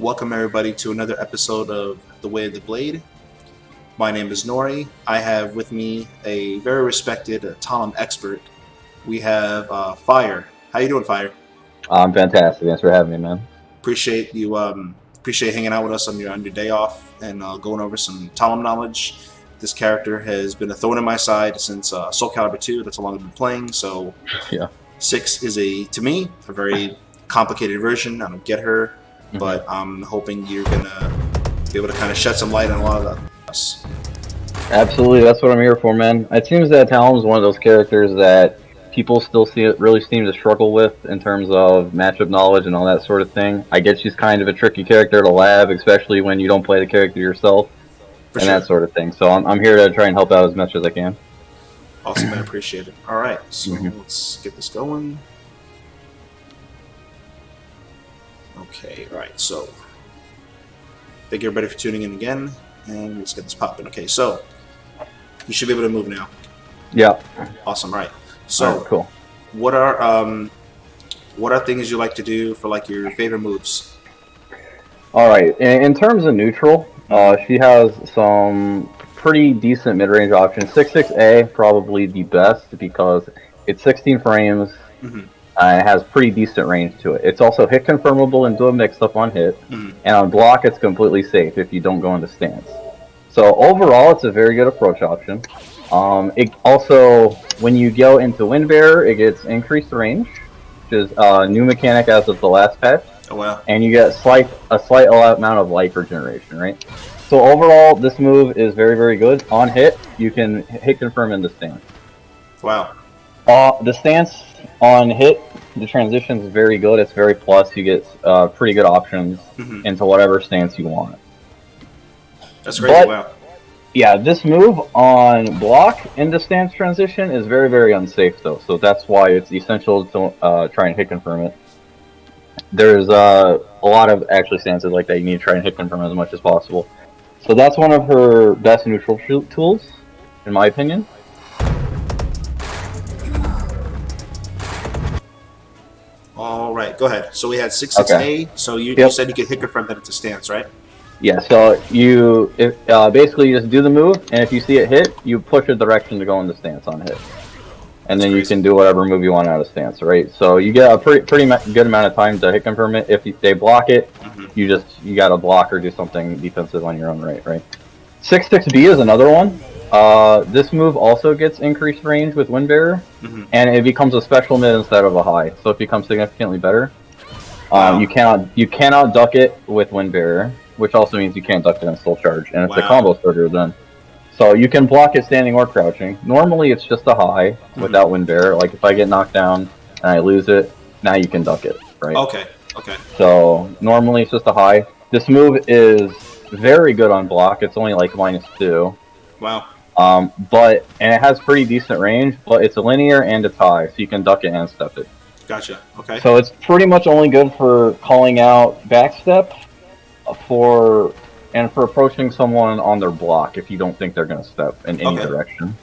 welcome everybody to another episode of The Way of the Blade. My name is Nori. I have with me a very respected Talim expert. We have Fyre. How you doing, Fyre? I'm fantastic. Thanks for having me, man. Appreciate you. Appreciate hanging out with us on your day off and going over some Talim knowledge. This character has been a thorn in my side since Soul Calibur 2. That's how long I've been playing. So Yeah. 6 is to me a very complicated version. I don't get her, but I'm hoping you're gonna be able to kind of shed some light on a lot of us. Absolutely, that's what I'm here for, man. It seems that Talim is one of those characters that people still really seem to struggle with in terms of matchup knowledge and all that sort of thing. I get she's kind of a tricky character to lab, especially when you don't play the character yourself that sort of thing. So I'm here to try and help out as much as I can. Awesome, I appreciate it. All right, so let's get this going. Okay, all right, so thank you everybody for tuning in again, and let's get this popping. Okay, so you should be able to move now. Yeah. Awesome, right. So cool. What are things you like to do for like your favorite moves? All right, in terms of neutral, she has some pretty decent mid-range options. 6.6A probably the best because it's 16 frames. It has pretty decent range to it. It's also hit confirmable and do a mix-up on hit, and on block it's completely safe if you don't go into stance. So overall, it's a very good approach option. It also, when you go into Wind Bearer, it gets increased range, which is a new mechanic as of the last patch. Oh wow! And you get a slight amount of life regeneration, right? So overall, this move is very, very good. On hit, you can hit confirm in the stance. Wow. The stance on hit, the transition is very good. It's very plus. You get pretty good options into whatever stance you want. That's crazy. Wow. Yeah, this move on block into stance transition is very, very unsafe though. So that's why it's essential to try and hit confirm it. There's a lot of actually stances like that you need to try and hit confirm as much as possible. So that's one of her best neutral tools, in my opinion. All right, go ahead. So we had 6.6A. Okay. So you said you could hit confirm that it's a stance, right? Yeah. So you basically just do the move, and if you see it hit, you push a direction to go into stance on hit, and then you can do whatever move you want out of stance, right? So you get a pretty good amount of time to hit confirm it. If they block it, you got to block or do something defensive on your own right? 6.6B is another one. This move also gets increased range with Wind Bearer, and it becomes a special mid instead of a high, so it becomes significantly better. You cannot duck it with Wind Bearer, which also means you can't duck it in Soul Charge, and it's a combo starter then. So you can block it standing or crouching. Normally it's just a high without Wind Bearer. Like if I get knocked down and I lose it, now you can duck it, right? Okay. So normally it's just a high. This move is very good on block. It's only like -2. Wow. And it has pretty decent range, but it's a linear and it's high, so you can duck it and step it. Gotcha. Okay. So it's pretty much only good for calling out backstep for approaching someone on their block if you don't think they're going to step in any direction.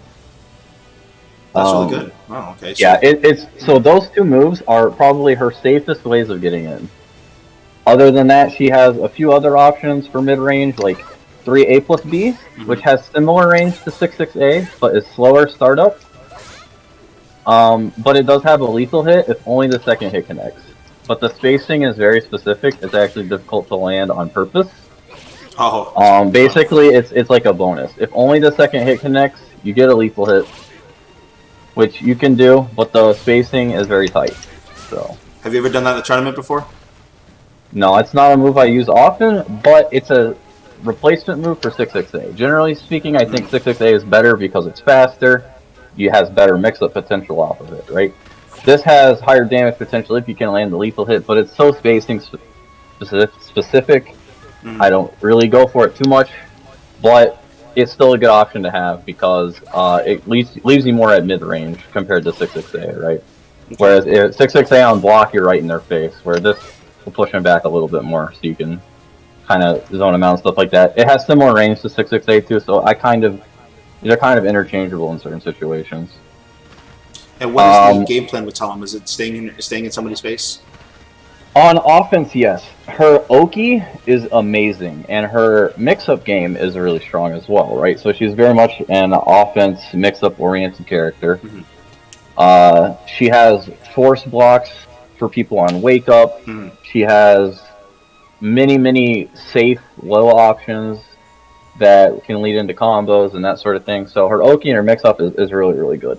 That's really good. Wow, okay. So, yeah, so those two moves are probably her safest ways of getting in. Other than that, she has a few other options for mid-range, like 3A+B, which has similar range to 6.6A, but is slower startup. But it does have a lethal hit if only the second hit connects. But the spacing is very specific. It's actually difficult to land on purpose. Basically, it's like a bonus. If only the second hit connects, you get a lethal hit, which you can do, but the spacing is very tight. So. Have you ever done that in the tournament before? No, it's not a move I use often, but it's a replacement move for 6.6A. Generally speaking, I think 6.6A is better because it's faster. It has better mix-up potential off of it, right? This has higher damage potential if you can land the lethal hit, but it's so spacing specific. I don't really go for it too much, but it's still a good option to have because it leaves you more at mid-range compared to 6.6A, right? Okay. Whereas if 6.6A on block, you're right in their face, where this will push them back a little bit more, so you can kind of zone them out and stuff like that. It has similar range to 6.6A too, so they're kind of interchangeable in certain situations. And what is the game plan with Talim? Is it staying in somebody's face? On offense, yes. Her Oki is amazing, and her mix-up game is really strong as well, right? So she's very much an offense mix-up oriented character. Mhm. She has force blocks for people on wake up. Mhm. She has many safe low options that can lead into combos and that sort of thing. So her Oki and her mix-up is really good.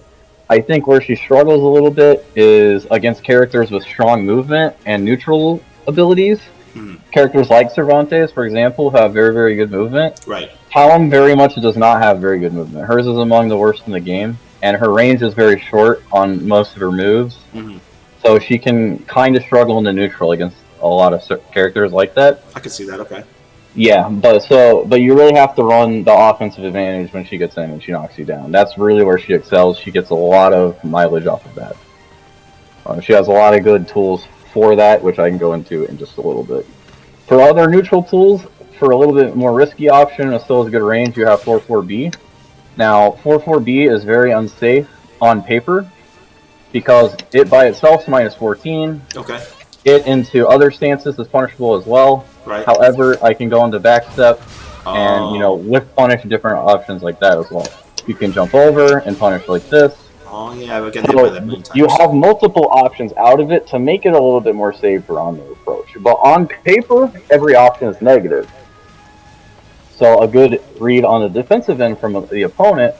I think where she struggles a little bit is against characters with strong movement and neutral abilities. Mhm. Characters like Cervantes, for example, have very good movement. Right. Talim very much does not have very good movement. Hers is among the worst in the game, and her range is very short on most of her moves. Mhm. So she can kind of struggle in the neutral against a lot of characters like that. I can see that. Okay. Yeah, but you really have to run the offensive advantage when she gets in and she knocks you down. That's really where she excels. She gets a lot of mileage off of that. She has a lot of good tools for that, which I can go into in just a little bit. For other neutral tools, for a little bit more risky option and still has good range, you have 4-4-B. Now, 4-4-B is very unsafe on paper because it by itself is minus 14. Okay. It into other stances is punishable as well. Right. However, I can go into backstep and, with punish different options like that as well. You can jump over and punish like this. Oh yeah, I've been hit by that many times. You have multiple options out of it to make it a little bit more safer on the approach. But on paper, every option is negative. So a good read on the defensive end from the opponent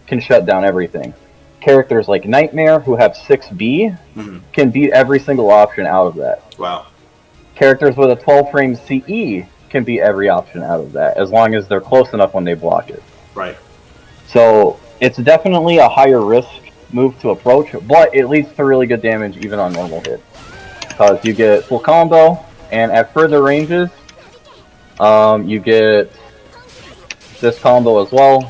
can shut down everything. Characters like Nightmare, who have 6B, can beat every single option out of that. Wow. Characters with a 12 frame CE can beat every option out of that, as long as they're close enough when they block it. Right. So it's definitely a higher risk move to approach, but it leads to really good damage even on normal hit. Because you get full combo, and at further ranges, you get this combo as well.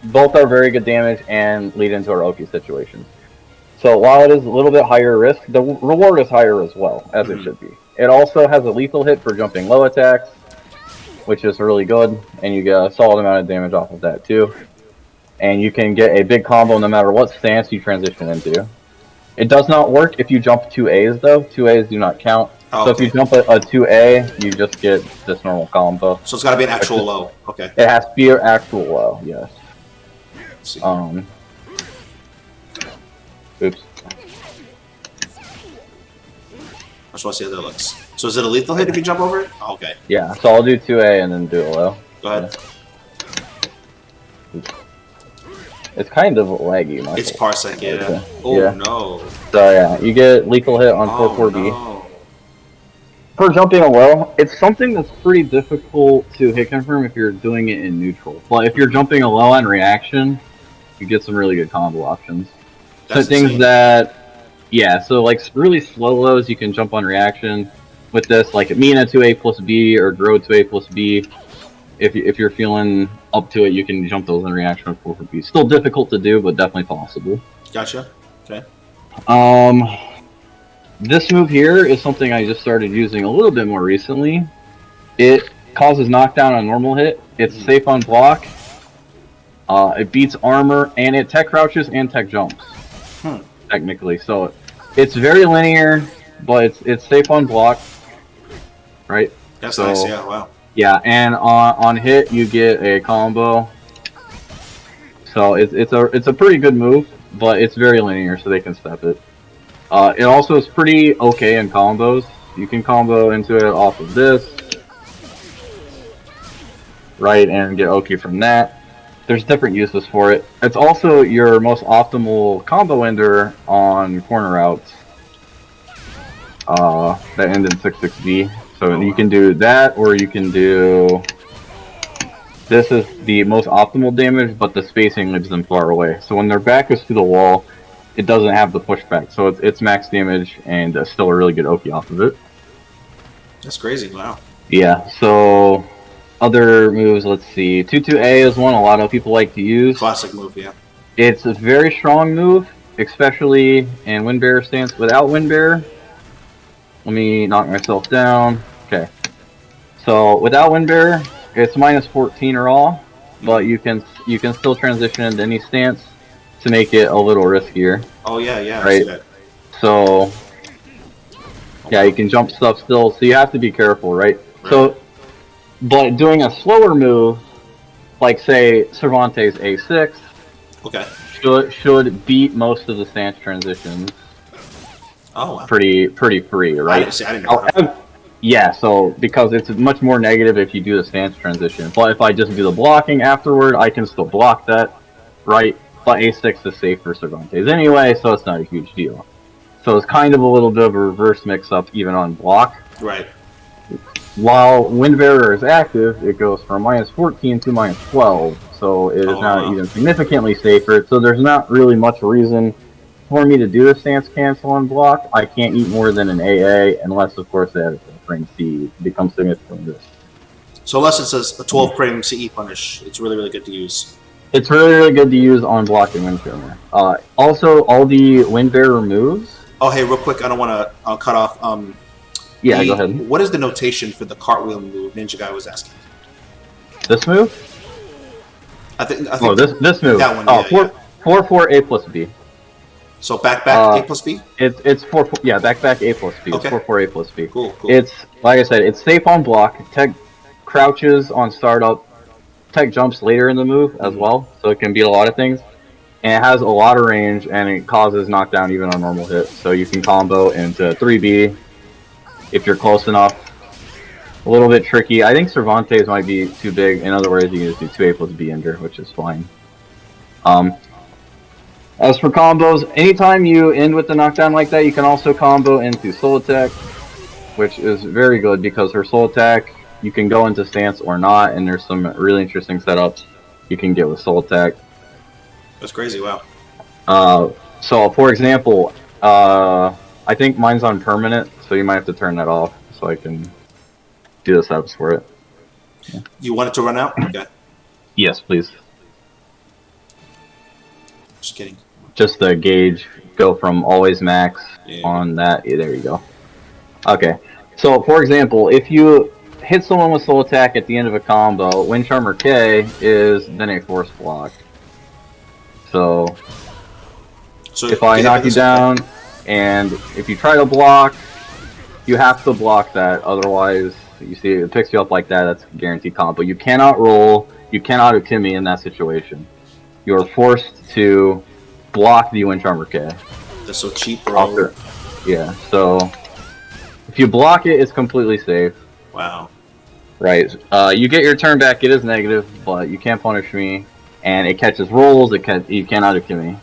Both are very good damage and lead into our Oki situations. So while it is a little bit higher risk, the reward is higher as well, as it should be. It also has a lethal hit for jumping low attacks, which is really good, and you get a solid amount of damage off of that too. And you can get a big combo no matter what stance you transition into. It does not work if you jump 2As though. 2As do not count. Oh, so if you jump a 2A, you just get this normal combo. So it's got to be an actual low. Okay. It has to be an actual low, yes. Let's see. Oops. I just want to see how that looks. So is it a lethal hit if you jump over it? Oh, okay. Yeah, so I'll do 2A and then do a low. Go ahead. Yeah. It's kind of laggy, Michael. It's parsec, yeah. Okay. Oh, Yeah. no. So yeah, you get lethal hit on Oh, 4-4-B. no. For jumping a low, it's something that's pretty difficult to hit confirm if you're doing it in neutral. But if you're jumping a low on reaction, you get some really good combo options. That's so things insane. that, yeah, so like really slow lows you can jump on reaction with this, like Mina 2A plus B or Grow 2A plus B. If you're feeling up to it, you can jump those in reaction with 4-4-B. Still difficult to do, but definitely possible. Gotcha. Okay. This move here is something I just started using a little bit more recently. It causes knockdown on normal hit. It's safe on block. It beats armor, and it tech crouches and tech jumps. Technically, so it's very linear, but it's safe on block. Right. That's nice. Yeah. Wow. Yeah, and on hit you get a combo. So it's a pretty good move, but it's very linear, so they can step it. It also is pretty okay in combos. You can combo into it off of this, right, and get Oki from that. There's different uses for it. It's also your most optimal combo ender on corner routes that end in 6-6B. So you can do that, or you can do... This is the most optimal damage, but the spacing leaves them far away. So when their back is to the wall, it doesn't have the pushback. So it's max damage and still a really good Oki off of it. That's crazy. Wow. Yeah, so other moves, let's see. 2-2A is one a lot of people like to use. Classic move, yeah. It's a very strong move, especially in Wind Bearer stance. Without Wind Bearer, let me knock myself down. Okay. So without Wind Bearer, it's minus 14 raw, but you can still transition into any stance to make it a little riskier. Oh yeah, yeah. Right. I see that. So Yeah, you can jump stuff still, so you have to be careful, right? So, but doing a slower move, like say Cervantes A6, Okay. should beat most of the stance transitions. Oh, wow. Pretty free, right? I didn't know that. Yeah, so because it's much more negative if you do the stance transition. But if I just do the blocking afterward, I can still block that, right? But A6 is safe for Cervantes anyway, so it's not a huge deal. So it's kind of a little bit of a reverse mix-up even on block. Right. While Windbearer is active, it goes from -14 to -12, so it is now even significantly safer. So there's not really much reason for me to do a stance cancel on block. I can't eat more than an AA, unless of course they have a frame C becomes significantly risk. So unless it says a 12 frame CE punish, it's really, really good to use. It's really good to use on blocking Windbearer. Also, all the Windbearer moves. Oh, hey, real quick, I don't want to cut off. Yeah, go ahead. What is the notation for the cartwheel move? Ninja Guy was asking. This move? I think this move. That one. Oh, 4 A plus B. So back A plus B. It's 4 yeah back A plus B. Okay. It's 4 A plus B. Cool. It's like I said, it's safe on block. Tech crouches on startup. Tech jumps later in the move as well, so it can beat a lot of things. And it has a lot of range, and it causes knockdown even on normal hits. So you can combo into 3B if you're close enough. A little bit tricky. I think Cervantes might be too big. In other words, you can just do 2A plus B ender, which is fine. As for combos, anytime you end with the knockdown like that, you can also combo into Soul Attack, which is very good because her Soul Attack, you can go into stance or not, and there's some really interesting setups you can get with Soul Attack. That's crazy, wow. So, for example, I think mine's on permanent, so you might have to turn that off so I can do the setups for it. Yeah. You want it to run out? Okay. Yes, please. Just kidding. Just the gauge, go from always max on that. Yeah, there you go. Okay. So, for example, if you hit someone with Soul Attack at the end of a combo, Wind Charmer K is then a force block. So if I knock you down, and if you try to block, you have to block that. Otherwise, you see it picks you up like that. That's a guaranteed combo. You cannot roll. You cannot Ukimi in that situation. You are forced to block the Wind Charmer K. That's so cheap, bro. Yeah. So if you block it, it's completely safe. Wow. Right. You get your turn back. It is negative, but you can't punish me. And it catches rolls. You cannot Ukimi.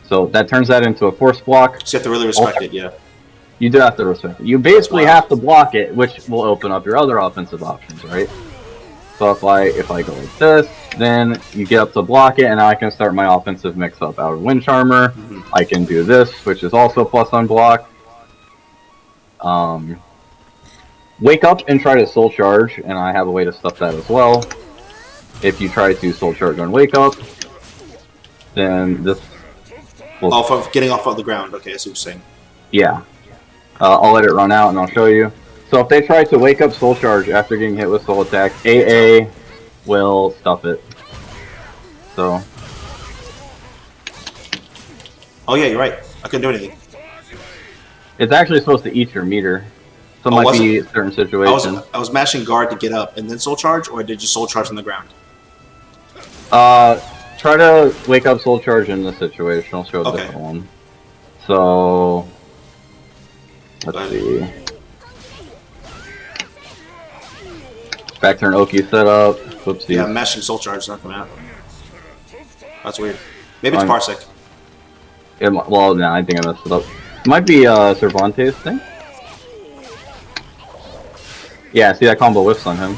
So that turns that into a force block. So you have to really respect it, yeah. You do have to respect it. You basically have to block it, which will open up your other offensive options, right? So if I go like this, then you get up to block it, and now I can start my offensive mix-up out of Wind Charmer. I can do this, which is also plus on block. Wake up and try to Soul Charge, and I have a way to stuff that as well. If you try to Soul Charge on Wake Up, then this will... Off of getting off of the ground. Okay, I see what you're saying. Yeah. I'll let it run out and I'll show you. So if they try to Wake Up Soul Charge after getting hit with Soul Attack, AA will stuff it. So... Oh yeah, you're right. I couldn't do anything. It's actually supposed to eat your meter. So it might be a certain situation. I was mashing guard to get up and then Soul Charge, or did you Soul Charge on the ground? Try to Wake Up Soul Charge in this situation. I'll show a different one. So... Let's see. Back turn Oki setup. Whoopsies. Yeah, mashing Soul Charge is not coming out. That's weird. Maybe it's Parsec. Well, no, I think I messed it up. It might be Cervantes thing. Yeah, see that combo whiffs on him.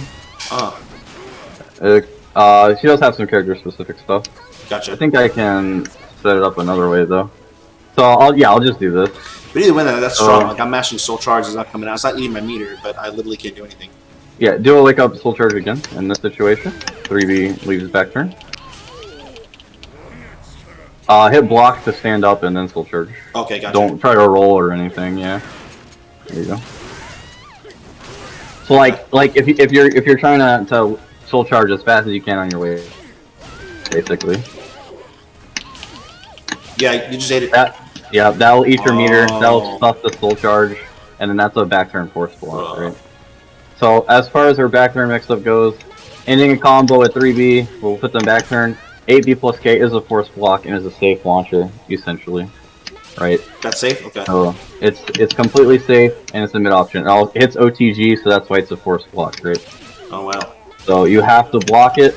She does have some character specific stuff. Gotcha. I think I can set it up another way though. So I'll just do this. But either way, that's strong. Like I'm mashing Soul Charge, it's not coming out. It's not eating my meter, but I literally can't do anything. Yeah, do a Wake Up Soul Charge again in this situation. 3B leaves his back turn. Hit block to stand up and then Soul Charge. Okay, gotcha. Don't try to roll or anything. Yeah. There you go. So like if you're trying to Soul Charge as fast as you can on your way, basically. Yeah, you just ate it. That will eat your meter. That'll stuff the Soul Charge. and then that's a back turn force block, right? So as far as her back turn mix-up goes, ending a combo at 3B, we'll put them back turn. 8B plus K is a force block and is a safe launcher, essentially, right? That's safe? Okay. So it's completely safe, and it's a mid option. It hits OTG, so that's why it's a force block, right? Oh, wow. So you have to block it,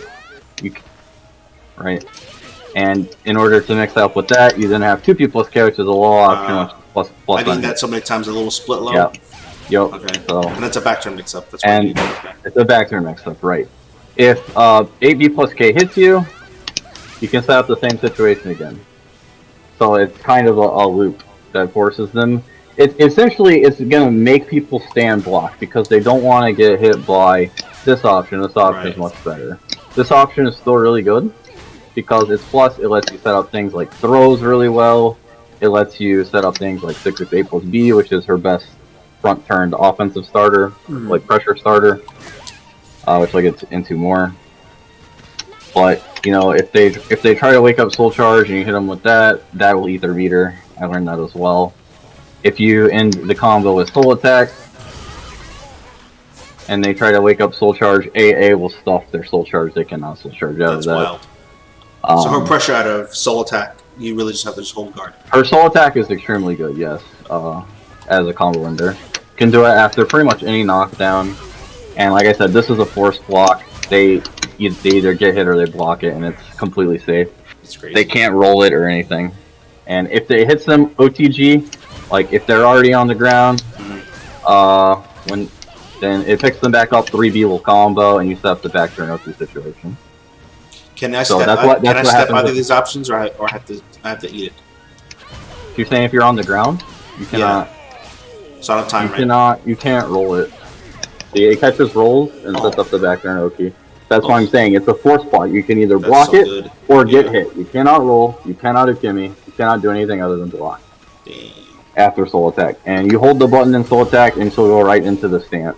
right? And in order to mix up with that, you then have 2P plus K, which is a low option, plus I've eaten that so many times, a little split low. Yeah. Yep. Okay. So, and that's a back turn mix up. That's and okay. It's a back turn mix up, right? If 8B plus K hits you, you can set up the same situation again. So it's kind of a loop that forces them. Essentially, it's going to make people stand block because they don't want to get hit by this option. This option is much better. This option is still really good because it's plus, it lets you set up things like throws really well. It lets you set up things like 668 plus B, which is her best front-turned offensive starter, like pressure starter, which I'll get into more. But you know, if they try to wake up Soul Charge and you hit them with that, that will eat their meter. I learned that as well. If you end the combo with Soul Attack, and they try to wake up Soul Charge, AA will stuff their Soul Charge. They cannot Soul Charge out of that. That's wild. So her pressure out of Soul Attack, you really just have to just hold guard. Her Soul Attack is extremely good, yes, as a combo ender. Can do it after pretty much any knockdown. And like I said, this is a force block. They either get hit or they block it, and it's completely safe. It's crazy. They can't roll it or anything. And if it hits them OTG, like if they're already on the ground, then it picks them back up. 3B will combo, and you set up the back turn OT situation. Can I step out of these options, or I have to eat it? You're saying if you're on the ground, you cannot. Yeah. So I don't have time, You can't roll it. It catches rolls and sets up the back turn OT. That's why I'm saying it's a force block. You can either block it or get hit. You cannot roll. You cannot Akimi. You cannot do anything other than block. Damn. After Soul Attack. And you hold the button in Soul Attack and she'll go right into the stance.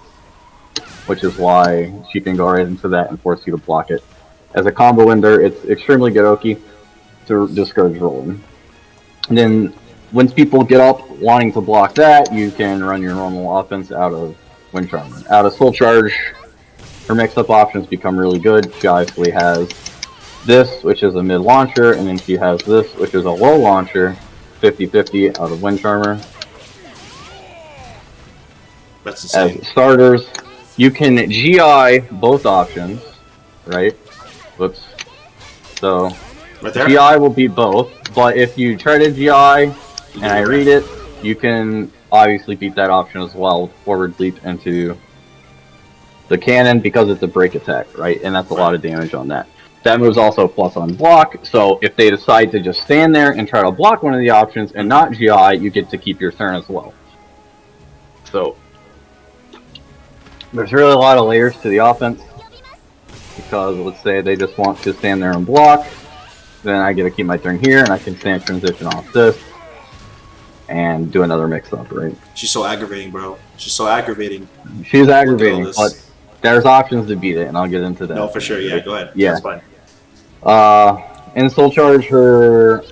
Which is why she can go right into that and force you to block it. As a combo ender, it's extremely good Oki to discourage rolling. And then once people get up wanting to block that, you can run your normal offense out of Wind Charmer. Out of Soul Charge, her mix-up options become really good. She obviously has this, which is a mid launcher, and then she has this, which is a low launcher, 50-50 out of Wind Charmer. That's insane. As starters, you can GI both options, right? Whoops. So, right there? GI will be both, but if you try to GI and I read it, you can obviously beat that option as well. Forward leap into the cannon because it's a break attack, right? And that's a lot of damage on that. That move's also plus on block, so if they decide to just stand there and try to block one of the options and not GI, you get to keep your turn as well. So, there's really a lot of layers to the offense. Because let's say they just want to stand there and block, then I get to keep my turn here and I can stand transition off this and do another mix up, right? She's so aggravating, bro. She's so aggravating. She's aggravating, but there's options to beat it, and I'll get into that. No, for sure. Yeah, go ahead. Yeah. That's fine. In Soul Charge, her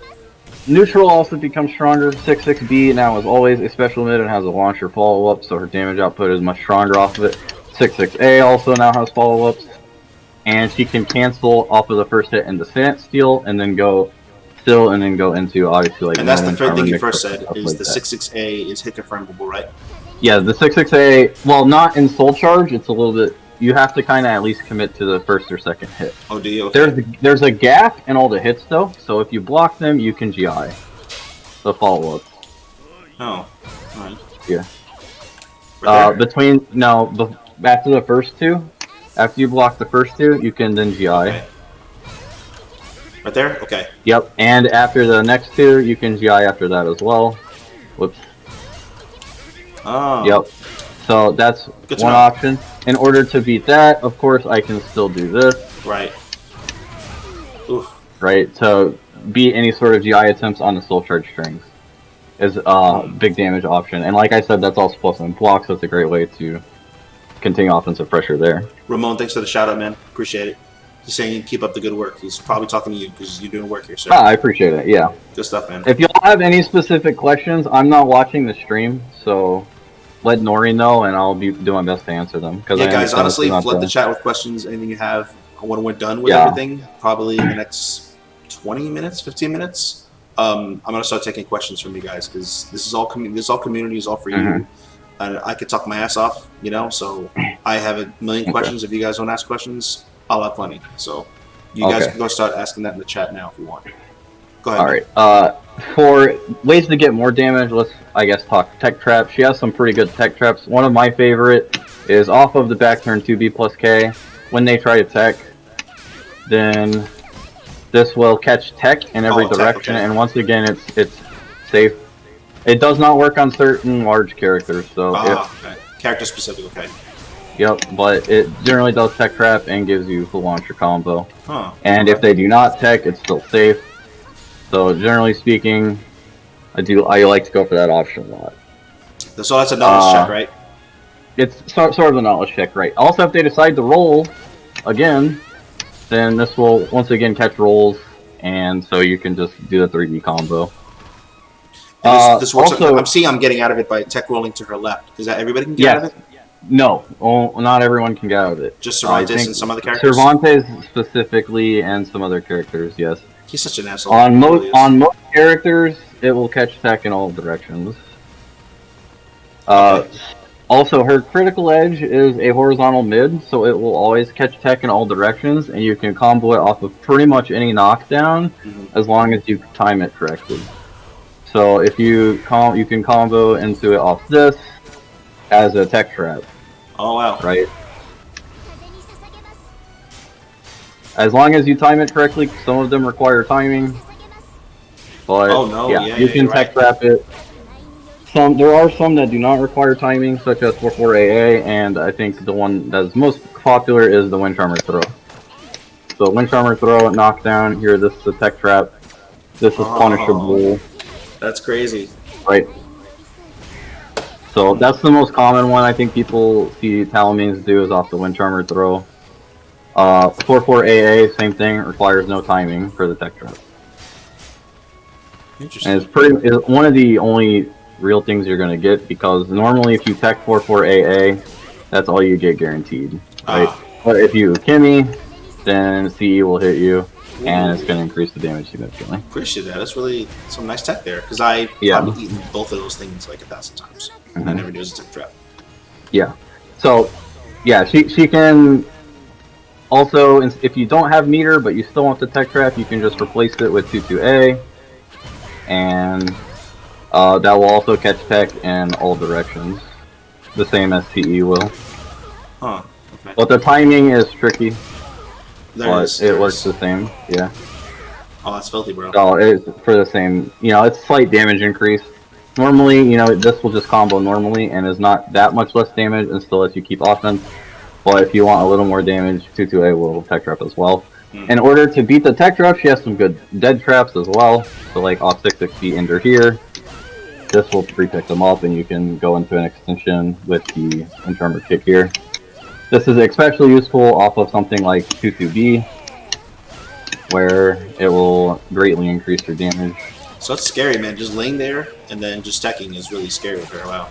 neutral also becomes stronger. 6-6B now is always a special mid and has a launcher follow-up, so her damage output is much stronger off of it. 6-6A also now has follow-ups. And she can cancel off of the first hit into Stance Steal, and then go still, and then go into obviously like. And that's the third thing you first said is the 6-6A is hit confirmable, right? Yeah, the 6-6A. Well, not in Soul Charge. It's a little bit. You have to kind of at least commit to the first or second hit. Oh, do you? Okay. There's a gap in all the hits though, so if you block them, you can GI the follow up. Oh, alright. Yeah. Right after the first two. After you block the first two, you can then GI. Okay. Right there? Okay. Yep, and after the next two, you can GI after that as well. Whoops. Oh. Yep. So that's one option. In order to beat that, of course, I can still do this. Right. Oof. Right, to beat any sort of GI attempts on the Soul Charge strings is a big damage option. And like I said, that's also plus on blocks, so it's a great way to continue offensive pressure there. Ramon, thanks for the shout out, man. Appreciate it. He's saying keep up the good work. He's probably talking to you because you're doing work here, sir. I appreciate it, yeah. Good stuff, man. If y'all have any specific questions, I'm not watching the stream, so let Nori know, and I'll be do my best to answer them. Because Yeah, guys, honestly, flood the chat with questions, anything you have. When we're done with everything, probably in the next 20 minutes, 15 minutes, I'm gonna start taking questions from you guys because this is all community, is all for you. And I could talk my ass off, you know. So I have a million questions. If you guys don't ask questions, I'll have plenty. So you guys can go start asking that in the chat now if you want. Go ahead. All right. For ways to get more damage, let's I guess talk tech traps. She has some pretty good tech traps. One of my favorite is off of the back turn 2B plus K. When they try to tech, then this will catch tech in every direction, and once again, it's safe. It does not work on certain large characters, so character specific, okay. Yep, but it generally does tech trap and gives you full launcher combo. Huh. And if they do not tech, it's still safe. So generally speaking, I like to go for that option a lot. So that's a knowledge check, right? It's sort of a knowledge check, right? Also, if they decide to roll again, then this will once again catch rolls, and so you can just do the 3D combo. This works. Also, I'm seeing I'm getting out of it by tech rolling to her left. Is that everybody can get out of it? No, not everyone can get out of it. Just Cervantes and some other characters? Cervantes specifically and some other characters, yes. He's such an asshole. On most characters, it will catch tech in all directions. Also, her critical edge is a horizontal mid, so it will always catch tech in all directions, and you can combo it off of pretty much any knockdown as long as you time it correctly. So if you can combo into it off this as a tech trap. Oh wow! Right. As long as you time it correctly, some of them require timing. But you can tech trap it. There are some that do not require timing, such as 44AA, and I think the one that's most popular is the Wind Charmer Throw. So Wind Charmer Throw, knockdown. Here, this is a tech trap. This is punishable. That's crazy. Right. So that's the most common one I think people see Talimines do is off the Wind Charmer Throw. 44AA, same thing, requires no timing for the tech trap. Interesting. And it's one of the only real things you're going to get, because normally if you tech 44AA, that's all you get guaranteed, right? But if you Kimmy, then CE will hit you, and it's going to increase the damage significantly. Appreciate that. That's really some nice tech there, because I've probably eaten both of those things like 1,000 times, and I never knew it was a tech trap. Yeah. So, yeah, she can also, if you don't have meter, but you still want the tech trap, you can just replace it with 22A, and that will also catch tech in all directions, the same as CE will. Huh. Okay. But the timing is tricky. It works the same. Yeah. Oh, that's filthy, bro. So it's for the same. It's slight damage increase. Normally, this will just combo normally and is not that much less damage and still lets you keep offense. But if you want a little more damage, 22A will tech trap as well. In order to beat the tech trap, she has some good dead traps as well. So like off 660 enter here. This will pre-pick them up and you can go into an extension with the Intermer kick here. This is especially useful off of something like 22B, where it will greatly increase your damage. So it's scary, man. Just laying there and then just teching is really scary with her. Wow.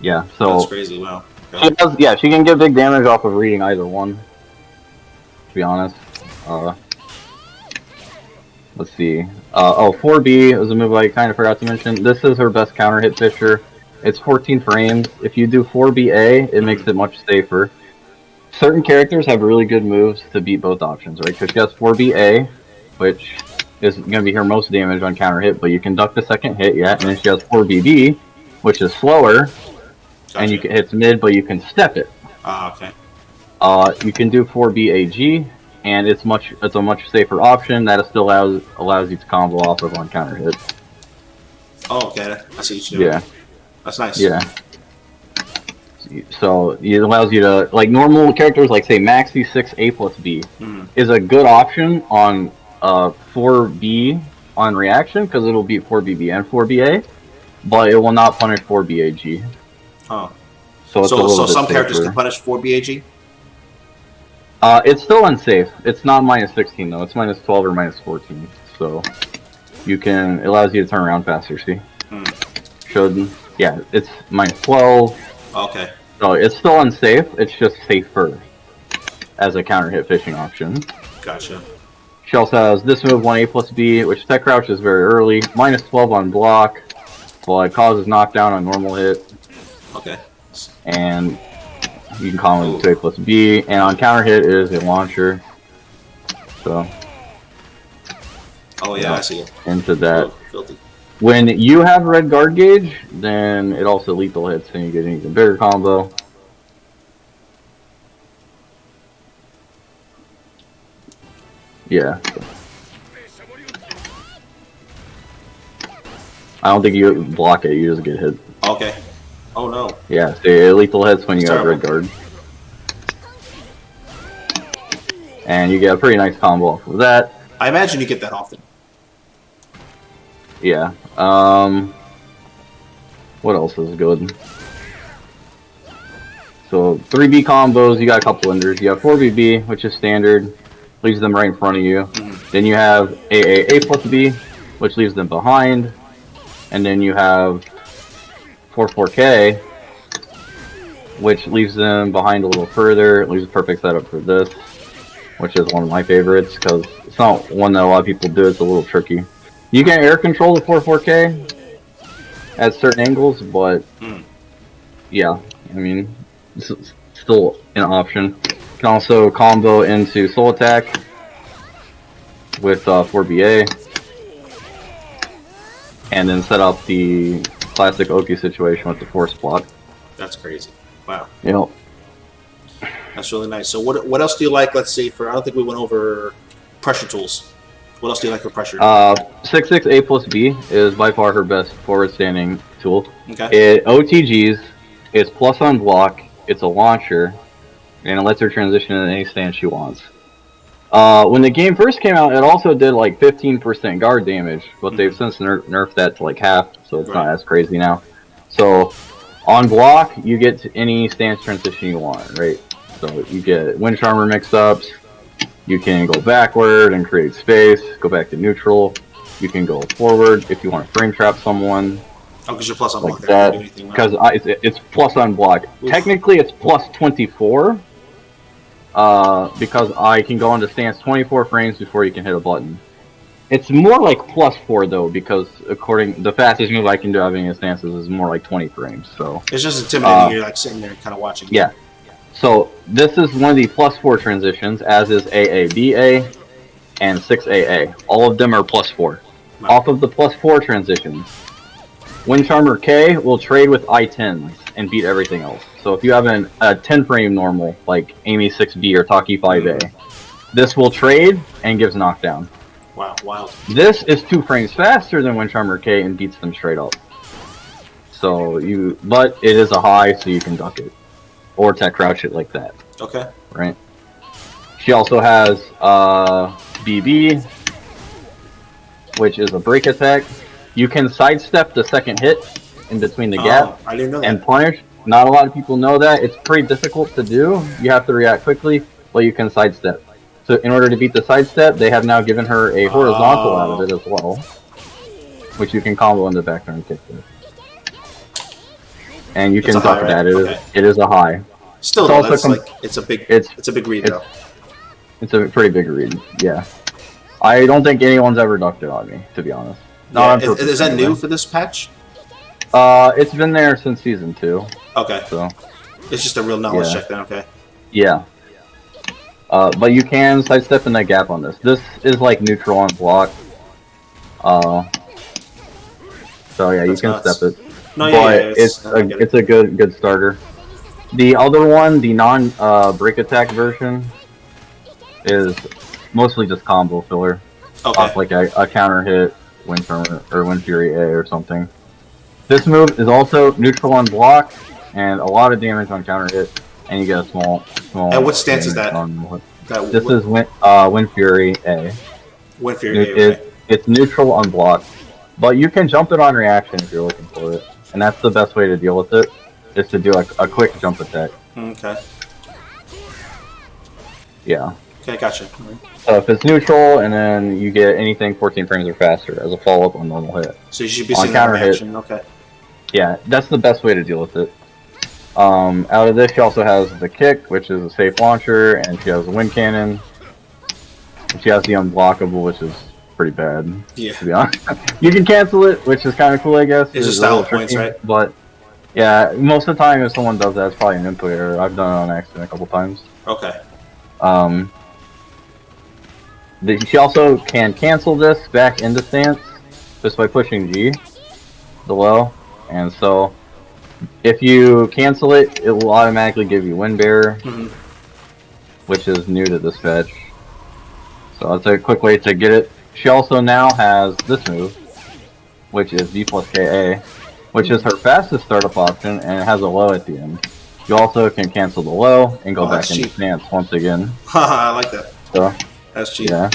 Yeah, so... That's crazy, wow. Okay. She can get big damage off of reading either one, to be honest. Let's see. 4B is a move I kind of forgot to mention. This is her best counter hit Fisher. It's 14 frames. If you do 4BA, it makes it much safer. Certain characters have really good moves to beat both options, right? Because she has 4BA, which is going to be her most damage on counter hit, but you can duck the second hit, and then she has 4BB, which is slower, and you can hit mid, but you can step it. Okay. You can do 4BAG, and it's a much safer option that still allows you to combo off of on counter hit. Oh, okay. I see what you're doing. Yeah. That's nice. Yeah. So it allows you to, like, normal characters, like say Maxi 6A plus B is a good option on 4B on reaction because it'll beat 4BB and 4BA, but it will not punish 4BAG. Oh. So some characters can punish 4BAG? It's still unsafe. It's not minus 16 though. It's minus 12 or minus 14. So it allows you to turn around faster. See. should, yeah, it's minus 12. Okay. So it's still unsafe, it's just safer as a counter hit fishing option. Gotcha. She also has this move, 1A plus B, which tech crouch is very early, minus 12 on block, but causes knockdown on normal hit. Okay. And you can call it 2A plus B, and on counter hit is a launcher. So. Oh yeah, I see it. Into that. Oh, filthy. When you have red guard gauge, then it also lethal hits and you get an even bigger combo. Yeah. I don't think you block it, you just get hit. Okay. Oh no. Yeah, so it lethal hits when you have red guard. And you get a pretty nice combo off of that. I imagine you get that often. Yeah. What else is good? So 3B combos, you got a couple enders. You have 4BB, which is standard, leaves them right in front of you. Mm-hmm. Then you have A plus B, which leaves them behind. And then you have 4K, which leaves them behind a little further. It leaves a perfect setup for this, which is one of my favorites because it's not one that a lot of people do. It's a little tricky. You can air control the 4K at certain angles, but yeah, I mean, it's still an option. You can also combo into Soul Attack with 4BA, and then set up the classic Oki situation with the Force block. That's crazy. Wow. Yep. That's really nice. So what else do you like, let's say, for, I don't think we went over pressure tools. What else do you like for pressure? 6-6 A plus B is by far her best forward standing tool. Okay. It OTGs, it's plus on block, it's a launcher, and it lets her transition in any stance she wants. When the game first came out, it also did like 15% guard damage, but they've since nerfed that to like half, so it's not as crazy now. So on block, you get to any stance transition you want, right? So you get wind charmer mix-ups. You can go backward and create space, go back to neutral. You can go forward if you want to frame trap someone. Oh, because you're plus on block. Like that. Because it's plus on block. Oof. Technically, it's plus 24. Because I can go into stance 24 frames before you can hit a button. It's more like plus 4 though, because according the fastest move I can do having a stances is more like 20 frames. So it's just intimidating. You're like sitting there kind of watching. Yeah. So this is one of the plus 4 transitions, as is AABA and 6AA. All of them are plus 4. Wow. Off of the plus 4 transitions, Wind Charmer K will trade with I-10s and beat everything else. So if you have a 10 frame normal, like Amy 6B or Taki 5A, this will trade and gives knockdown. Wow, wild. This is 2 frames faster than Wind Charmer K and beats them straight up. So but it is a high, so you can duck it. Or tech crouch it like that. Okay. Right. She also has BB, which is a break attack. You can sidestep the second hit in between the gap I didn't know that. And punish. Not a lot of people know that. It's pretty difficult to do. You have to react quickly, but you can sidestep. So in order to beat the sidestep, they have now given her a horizontal out of it as well, which you can combo in the back turn kick with. And you can duck that. It is a high. Still, though, that's like it's a big read though. It's a pretty big read. Yeah. I don't think anyone's ever ducked it on me, to be honest. Not on purpose, is that new for this patch? It's been there since season 2. Okay. So it's just a real knowledge check then. Okay. Yeah. But you can sidestep in that gap on this. This is like neutral on block. So yeah, you can step it. No, but it's a good starter. The other one, the non break attack version, is mostly just combo filler. Okay. Off like a counter hit, Wind Charmer or Wind Fury A or something. This move is also neutral on block and a lot of damage on counter hit, and you get a small. And what stance is that? This is Wind Fury A. Wind Fury A. Okay. It's neutral on block, but you can jump it on reaction if you're looking for it. And that's the best way to deal with it, is to do a quick jump attack. Okay. Yeah. Okay, gotcha. So if it's neutral, and then you get anything 14 frames or faster as a follow-up on normal hit. So you should be seeing that reaction. Okay. Yeah, that's the best way to deal with it. Out of this, she also has the kick, which is a safe launcher, and she has a wind cannon. And she has the unblockable, which is pretty bad, Yeah. to be honest. You can cancel it, which is kind of cool, I guess. It's just a little style points, tricky, right? but yeah, most of the time if someone does that, it's probably an input error. I've done it on accident a couple times. Okay. She also can cancel this back into stance just by pushing G, the low, and so if you cancel it, it will automatically give you Wind Bearer, which is new to this fetch. So that's a quick way to get it. She also now has this move, which is V plus KA, which is her fastest startup option, and it has a low at the end. You also can cancel the low and go back into stance once again. I like that. So, that's cheap. Yeah.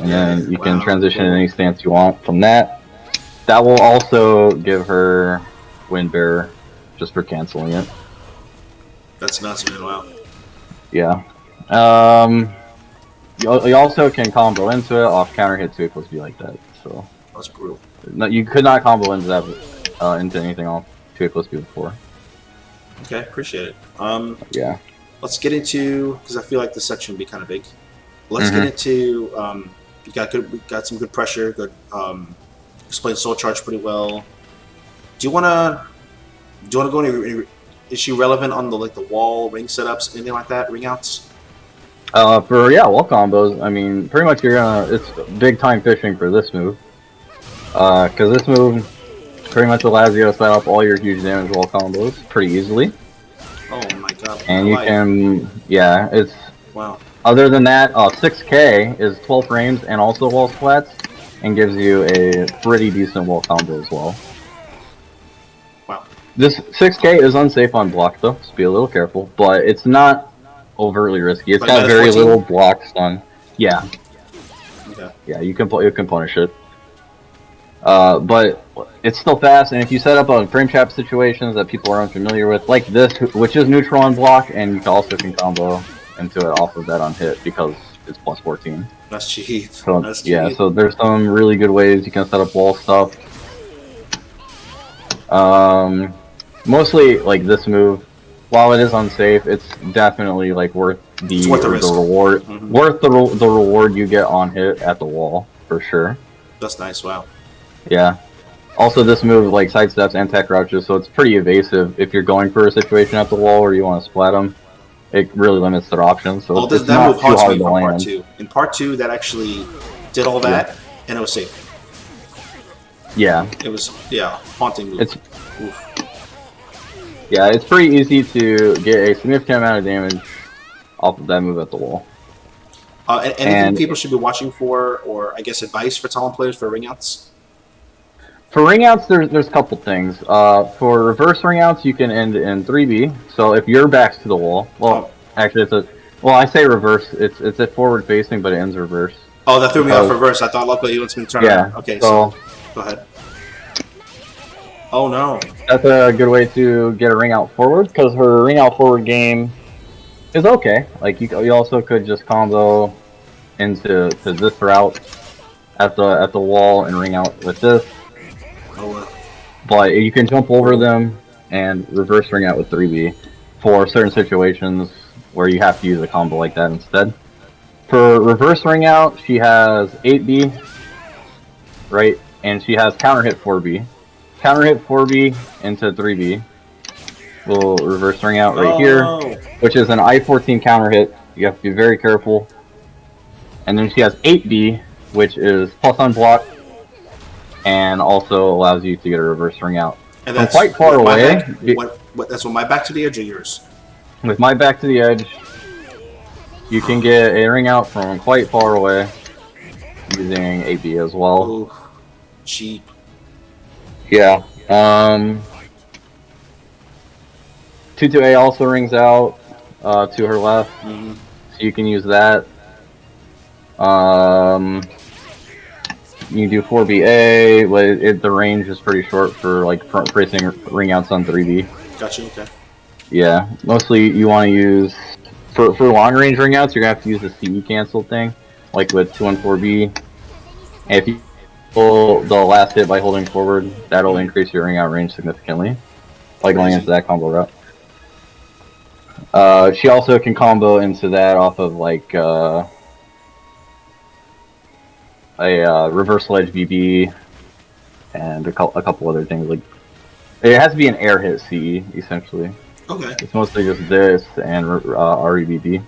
And then you can transition in any stance you want from that. That will also give her Wind Bearer just for canceling it. That's nuts, man. Wow. Yeah. You also can combo into it off counter hit 2 plus B like that. So that's brutal. No, you could not combo into that into anything off 2 plus B before. Okay, appreciate it. Yeah. Let's get into, because I feel like this section will be kind of big. Let's get into. We got some good pressure. Good. Explained Soul Charge pretty well. Do you wanna go any? Is she relevant on the wall ring setups, anything like that? Ring outs. Wall combos. I mean, pretty much it's big time fishing for this move. Because this move pretty much allows you to set up all your huge damage wall combos pretty easily. Oh my god! And you can, yeah, it's wow. Other than that, 6K is 12 frames and also wall splats, and gives you a pretty decent wall combo as well. Wow. This 6K is unsafe on block though, so be a little careful, but it's not overtly risky. It's got very little block stun. Yeah. Okay. Yeah, you can punish it. But it's still fast, and if you set up on frame trap situations that people are unfamiliar with, like this, which is neutral on block, and you also can combo into it off of that on hit because it's plus 14. That's cheap. So, that's cheap. Yeah, so there's some really good ways you can set up wall stuff. Mostly like this move, while it is unsafe, it's definitely like worth the reward. Worth the reward you get on hit at the wall for sure. That's nice. Wow. Yeah. Also, this move like sidesteps and tech crouches, so it's pretty evasive if you're going for a situation at the wall or you want to splat them. It really limits their options, so it's that not move too hard me to from land. part 2. In part 2, that actually did all that, and it was safe. Yeah. It was haunting move. Yeah, it's pretty easy to get a significant amount of damage off of that move at the wall. Anything people should be watching for, or I guess advice for Talim players for ring outs? For ring outs, there's a couple things. For reverse ring outs, you can end in 3B. So if your back's to the wall, actually I say reverse. It's a forward facing, but it ends reverse. Oh, that threw me off reverse. I thought luckily he wants me to turn around. Okay, so go ahead. Oh no. That's a good way to get a ring out forward, because her ring out forward game is okay. Like you also could just combo into this route at the wall and ring out with this. But you can jump over them and reverse ring out with 3B for certain situations where you have to use a combo like that instead. For reverse ring out, she has 8B, right? And she has counter hit 4B. Counter hit 4B into 3B. We'll reverse ring out right here, which is an I-14 counter hit. You have to be very careful. And then she has 8B, which is plus on block, and also allows you to get a reverse ring out. And that's quite far away. That's with my back to the edge or yours? With my back to the edge, you can get a ring out from quite far away using 8B as well. Ooh, cheap. Yeah. 2-2A also rings out to her left, so you can use that. You can do 4BA, but the range is pretty short for like front facing ring outs on 3B. Gotcha. Okay. Yeah, mostly you want to use for long range ring outs. You're gonna have to use the CE cancel thing, like with 2 and 4B. And if the last hit by holding forward. That'll increase your ring out range significantly by going into that combo route. She also can combo into that off of like a reversal edge BB and a couple other things. Like it has to be an air hit CE essentially. Okay. It's mostly just this and REBB.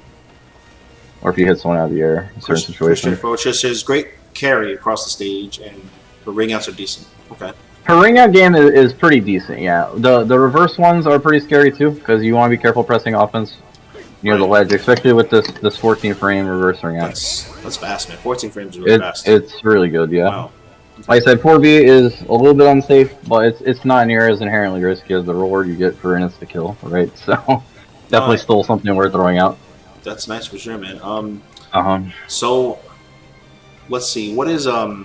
Or if you hit someone out of the air in a certain situation. Which just is great carry across the stage, and her ring outs are decent. Okay. Her ring out game is pretty decent, yeah. The reverse ones are pretty scary too, because you want to be careful pressing offense near the ledge, especially with this 14 frame reverse ring out. That's fast, man. 14 frames is really fast. It's really good, yeah. Wow. Okay. Like I said, 4B is a little bit unsafe, but it's not near as inherently risky as the reward you get for an insta kill, right? So definitely still something worth throwing out. That's nice for sure, man. So let's see. What is something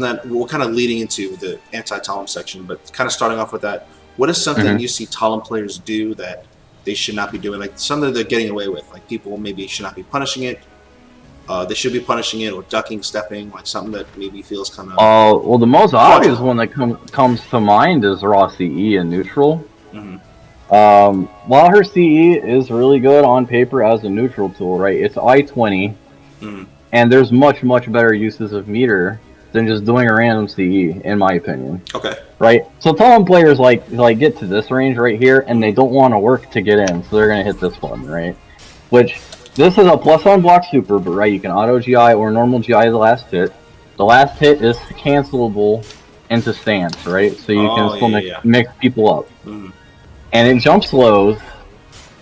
that we're kind of leading into the anti-Talim section, but kind of starting off with that. What is something you see Talim players do that they should not be doing? Like something they're getting away with. Like people maybe should not be punishing it. They should be punishing it or ducking, stepping. Like something that maybe feels kind of. Well, the most obvious one that comes to mind is raw CE and neutral. While her CE is really good on paper as a neutral tool, right? It's I-20, and there's much better uses of meter than just doing a random CE, in my opinion. Okay. Right? So Talim players like get to this range right here, and they don't want to work to get in, so they're gonna hit this button, right? Which this is a plus on block super, but right, you can auto GI or normal GI the last hit. The last hit is cancelable into stance, right? So you can still mix people up. And it jumps lows.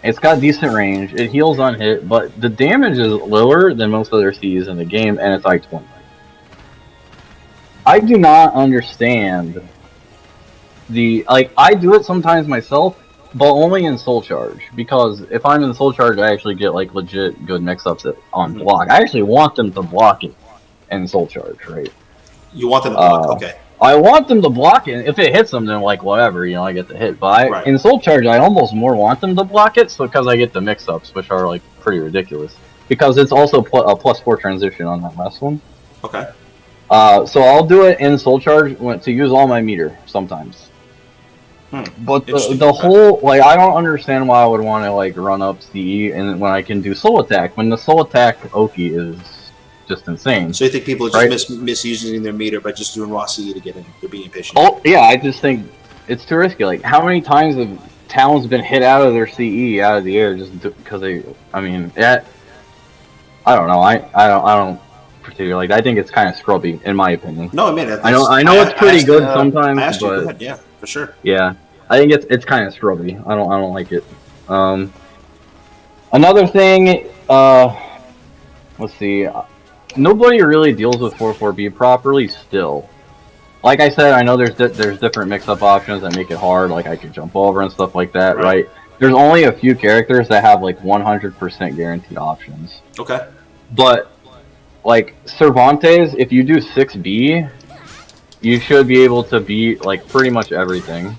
It's got decent range. It heals on hit, but the damage is lower than most other Cs in the game, and it's I-20. I do not understand I do it sometimes myself, but only in Soul Charge, because if I'm in Soul Charge, I actually get like legit good mix-ups on block. I actually want them to block it in Soul Charge, right? You want them to block, okay. I want them to block it. If it hits them, then like whatever, I get the hit. But in Soul Charge, I almost more want them to block it, so because I get the mix-ups, which are like pretty ridiculous. Because it's also a +4 transition on that last one. Okay. So I'll do it in Soul Charge to use all my meter sometimes. But the whole I don't understand why I would want to run up CE and when I can do Soul Attack when the Soul Attack Oki is just insane. So you think people are just misusing their meter by just doing raw CE to get in? They're being impatient. Oh yeah, I just think it's too risky. Like how many times have Talon's been hit out of their CE out of the air just because they? I mean, I don't know. I don't particularly like. I think it's kind of scrubby in my opinion. No, I mean I know it's pretty good sometimes, but go ahead. Yeah, for sure. Yeah, I think it's kind of scrubby. I don't like it. Another thing. Let's see. Nobody really deals with 4-4B properly still. Like I said, I know there's different mix-up options that make it hard, like I could jump over and stuff like that, right? There's only a few characters that have like 100% guaranteed options. Okay. But, like, Cervantes, if you do 6B, you should be able to beat, like, pretty much everything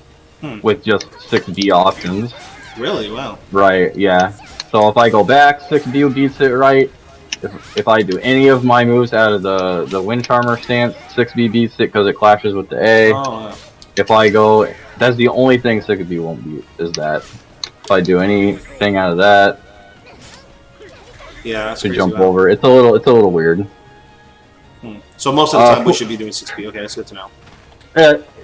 with just 6B options. Really? Wow. Right, yeah. So if I go back, 6B beats it right. If I do any of my moves out of the Wind Charmer stance, 6B beats it because it clashes with the A. Oh, yeah. If I go, that's the only thing 6B won't beat, is that. If I do anything out of that, that's to jump over, it's a little weird. So most of the time we should be doing 6B. Okay, that's good to know.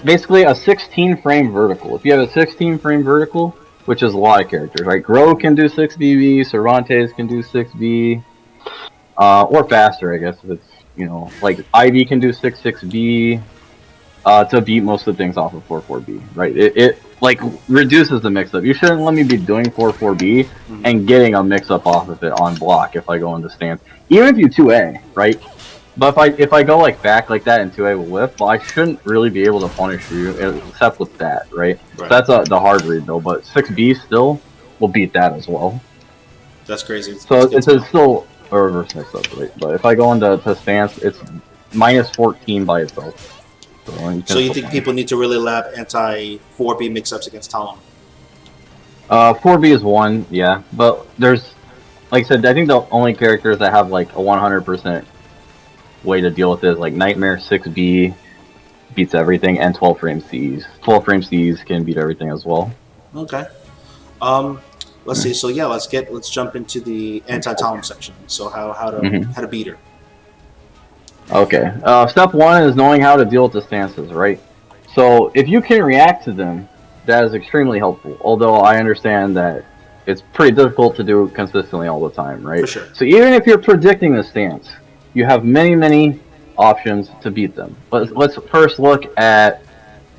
Basically a 16 frame vertical. If you have a 16 frame vertical, which is a lot of characters, right? Grow can do 6BB, Cervantes can do 6B. Or faster, I guess, if it's, like, Ivy can do 6-6B, to beat most of the things off of 4-4B, right? It reduces the mix-up. You shouldn't let me be doing 4-4B and getting a mix-up off of it on block if I go into stance. Even if you 2A, right? But if I go, back like that in 2A with whip, well, I shouldn't really be able to punish you, except with that, right? So that's the hard read, though, but 6B still will beat that as well. That's crazy. So it's still a reverse mix-up, right? But if I go into stance, it's -14 by itself. So you think people need to really lab anti-4B mix-ups against Talim? 4B is one, yeah. But there's, like I said, I think the only characters that have, like, a 100% way to deal with it is like Nightmare 6B beats everything, and 12 frame Cs. 12 frame Cs can beat everything as well. Okay. Let's see. So yeah, let's jump into the anti-Talim section. So how to beat her. Okay. Step one is knowing how to deal with the stances, right? So if you can react to them, that is extremely helpful. Although I understand that it's pretty difficult to do consistently all the time, right? For sure. So even if you're predicting the stance, you have many options to beat them. Let's first look at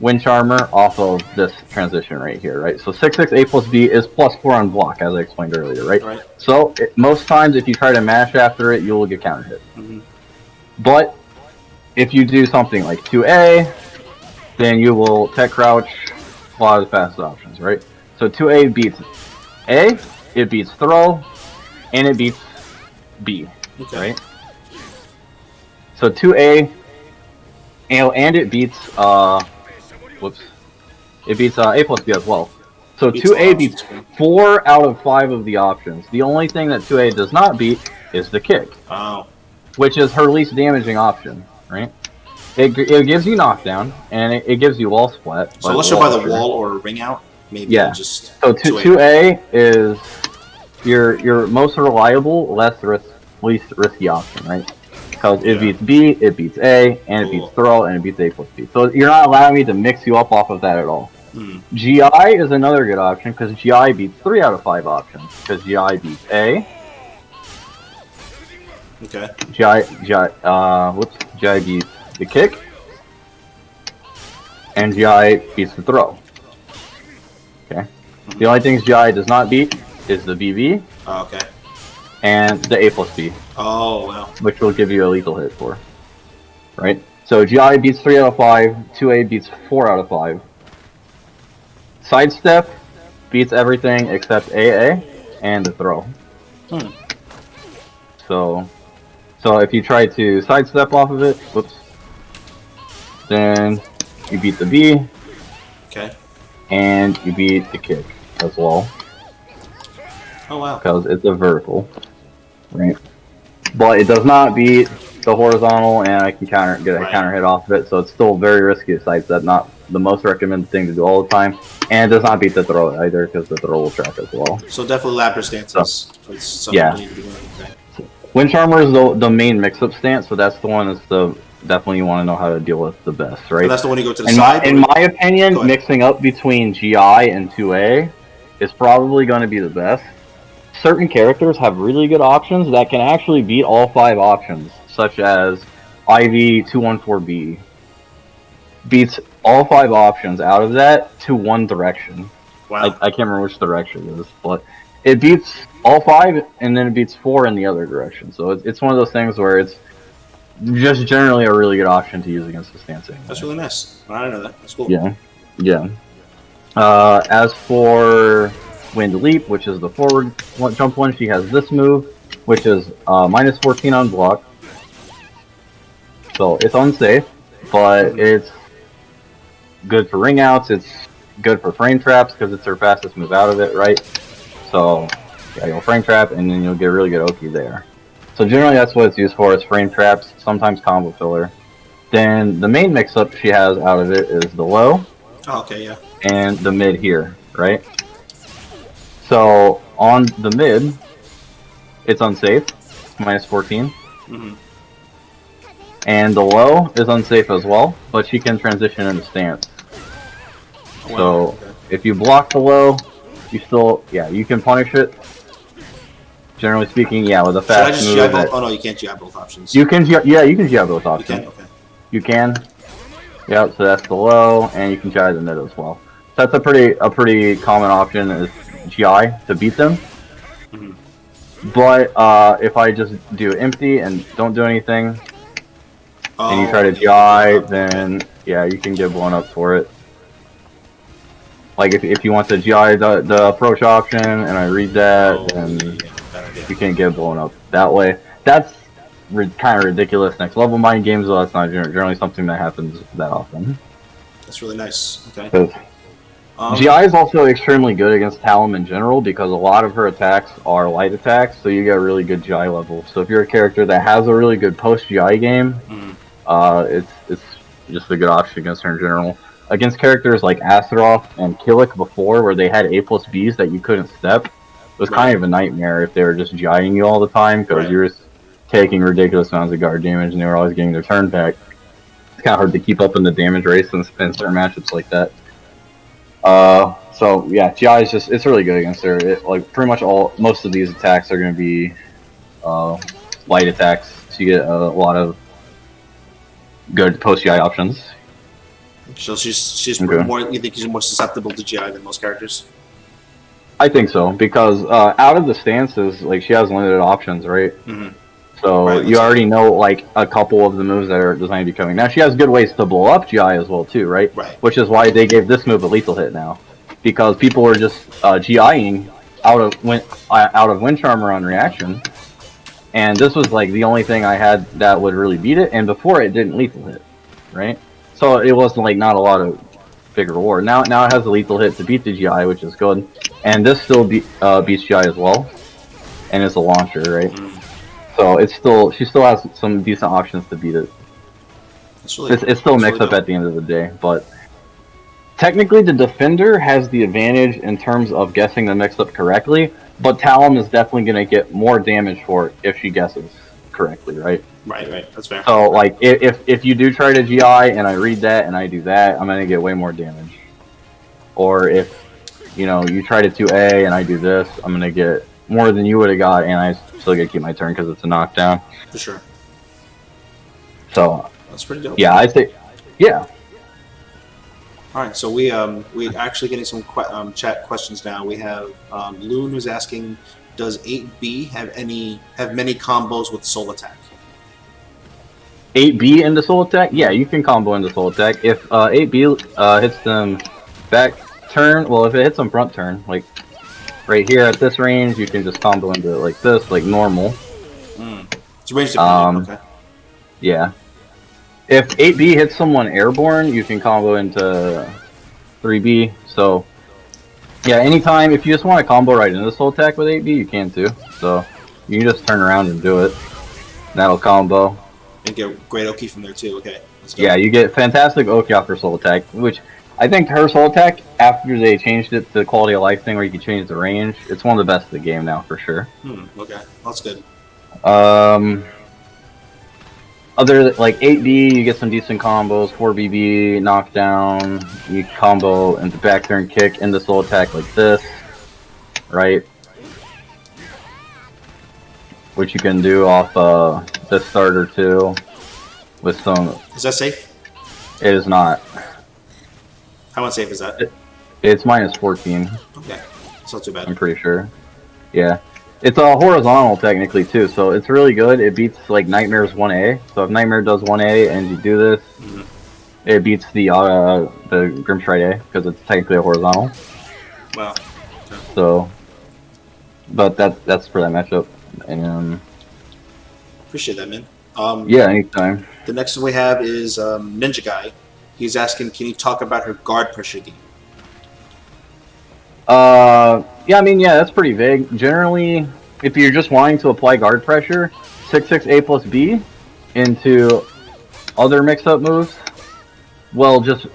Wind Charmer off of this transition right here, right? So 6/6 A plus B is +4 on block, as I explained earlier, right? So most times if you try to mash after it, you will get counter hit. But if you do something like 2A, then you will tech crouch, a lot of the fastest options, right? So 2A beats A, it beats throw, and it beats B, right? So 2A, and it beats it beats A plus B as well. So 2A beats 4 out of 5 of the options. The only thing that 2A does not beat is the kick. Which is her least damaging option, right? It gives you knockdown, and it gives you wall splat. So unless you're by the wall or ring out, maybe just so 2A is your most reliable, least risky option, right? Because it beats B, it beats A, and it beats throw, and it beats A plus B. So you're not allowing me to mix you up off of that at all. GI is another good option, because GI beats 3 out of 5 options. Because GI beats A. GI beats the kick, and GI beats the throw. Okay. The only things GI does not beat is the BB. And the A plus B. Which will give you a lethal hit for. Right? So GI beats 3 out of 5, 2A beats 4 out of 5. Sidestep beats everything except AA and the throw. So if you try to sidestep off of it, then you beat the B. And you beat the kick as well. Because it's a vertical. Right? But it does not beat the horizontal, and I can get a counter hit off of it, so it's still very risky to sidestep, not the most recommended thing to do all the time. And it does not beat the throw either, because the throw will track as well. So definitely Lapper stances. So, Wind Charmer is the main mix-up stance, so that's the one that's definitely you want to know how to deal with the best, right? And that's the one you go to the side? In my opinion, mixing up between GI and 2A is probably going to be the best. Certain characters have really good options that can actually beat all 5 options, such as IV 214B. Beats all 5 options out of that to one direction. I can't remember which direction it is, but it beats all 5, and then it beats 4 in the other direction. So it's one of those things where it's just generally a really good option to use against the stance. That's really nice. I didn't know that. That's cool. Yeah. As for Wind Leap, which is the forward jump one, she has this move, which is minus 14 on block. So it's unsafe, but it's good for ring outs. It's good for frame traps because it's her fastest move out of it, right? So yeah, you'll frame trap, and then you'll get really good Oki there. So generally that's what it's used for, is frame traps, sometimes combo filler. Then the main mix-up she has out of it is the low. And the mid here, right? So on the mid, it's unsafe, minus 14. And the low is unsafe as well, but she can transition into stance. So if you block the low, you still, you can punish it. Generally speaking, with a fast move. Oh no, you can't GI both options. You can GI both options. You can. Yep, so that's the low, and you can GI the mid as well. So that's a pretty common option, is GI to beat them. But if I just do empty and don't do anything, and you try to GI, then you can get blown up for it. Like if you want to GI the approach option, and I read that, then you can't get blown up that way. That's kind of ridiculous. Next level mind games, though, that's not generally something that happens that often. That's really nice. Okay. GI is also extremely good against Talim in general because a lot of her attacks are light attacks, so you get really good GI level. So if you're a character that has a really good post GI game, it's just a good option against her in general. Against characters like Astaroth and Killik before, where they had A+Bs that you couldn't step, it was kind of a nightmare if they were just GIing you all the time because you're just taking ridiculous amounts of guard damage and they were always getting their turn back. It's kind of hard to keep up in the damage race in certain matchups like that. So yeah, GI is just, it's really good against her. Like pretty much most of these attacks are going to be light attacks, so you get a lot of good post GI options. So she's more. You think she's more susceptible to GI than most characters? I think so because out of the stances, like she has limited options, right? So you already know like a couple of the moves that are designed to be coming. Now she has good ways to blow up GI as well too, right? Which is why they gave this move a lethal hit now, because people were just GIing out of Wind Charmer on reaction, and this was like the only thing I had that would really beat it. And before it didn't lethal hit, right? So it wasn't like not a lot of big reward. Now it has a lethal hit to beat the GI, which is good, and this still beats GI as well, and it's a launcher, right? So she still has some decent options to beat it. It's still mixed up at the end of the day, but technically the defender has the advantage in terms of guessing the mix-up correctly, but Talim is definitely going to get more damage for it if she guesses correctly, right? Right. That's fair. So, like, if you do try to GI and I read that and I do that, I'm going to get way more damage. Or if, you try to 2A and I do this, I'm going to get more than you would have got, and I still get to keep my turn because it's a knockdown. For sure. So that's pretty dope. Yeah, I'd say, yeah. All right, so we actually getting some chat questions now. We have Loon who's asking, does 8B have many combos with Soul Attack? 8B into Soul Attack? Yeah, you can combo into Soul Attack. If 8B hits them back turn, well, if it hits them front turn, like right here at this range, you can just combo into it like this, like normal. It's range dependent, okay. Yeah. If 8B hits someone airborne, you can combo into 3B. So, yeah, anytime, if you just want to combo right into Soul Attack with 8B, you can too. So, you can just turn around and do it. That'll combo. And get great Oki from there too, okay. Yeah, you get fantastic Oki off her Soul Attack, which I think her Soul Attack, after they changed it to the quality of life thing where you can change the range, it's one of the best of the game now for sure. Okay, that's good. Other like 8B, you get some decent combos. 4BB, knockdown. You combo into back turn kick into Soul Attack like this, right? Which you can do off the starter too, with some. Is that safe? It is not. How unsafe is that? It's minus 14. Okay, it's not too bad. I'm pretty sure. Yeah. It's a horizontal technically too, so it's really good. It beats like Nightmare's 1A. So if Nightmare does 1A and you do this, it beats the Grimstride A because it's technically a horizontal. Wow. Okay. So, but that's for that matchup. And appreciate that, man. Yeah, anytime. The next one we have is Ninja Guy. He's asking, can you talk about her guard pressure game? Yeah, I mean, yeah, that's pretty vague. Generally, if you're just wanting to apply guard pressure, 6/6 A+B into other mix-up moves, well, just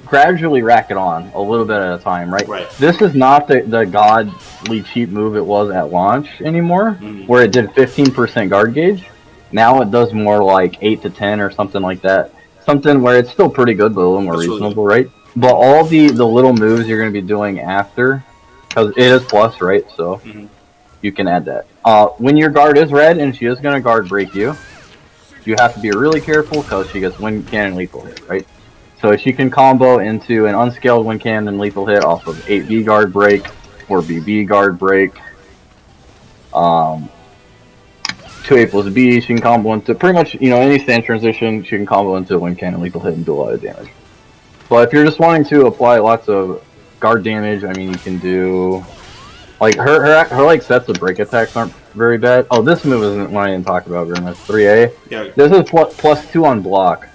gradually rack it on a little bit at a time, right? This is not the godly cheap move it was at launch anymore, where it did 15% guard gauge. Now it does more like 8 to 10 or something like that. Something where it's still pretty good, but a little more reasonable, right? But all the little moves you're going to be doing after, because it is plus, right? So you can add that. When your guard is red and she is going to guard break you, you have to be really careful because she gets wind cannon lethal hit, right? So she can combo into an unscaled wind cannon lethal hit off of 8B guard break, 4BB guard break, 2A+B, she can combo into pretty much, any stand transition, she can combo into a wind cannon lethal hit and do a lot of damage. But if you're just wanting to apply lots of guard damage, I mean, you can do like her like sets of break attacks aren't very bad. Oh, this move isn't one I didn't talk about very much. 3A. Yeah. This is +2 on block.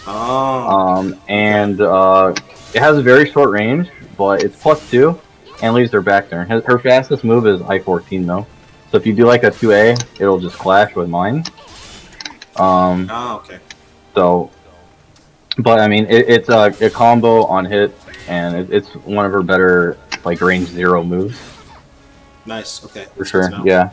Oh. And it has a very short range, but it's +2 and leaves her back turn. Her fastest move is I-14 though. So if you do like a 2A, it'll just clash with mine. Oh, okay. So, but I mean, it's a combo on hit, and it's one of her better like range 0 moves. Nice. Okay. For sure. Yeah.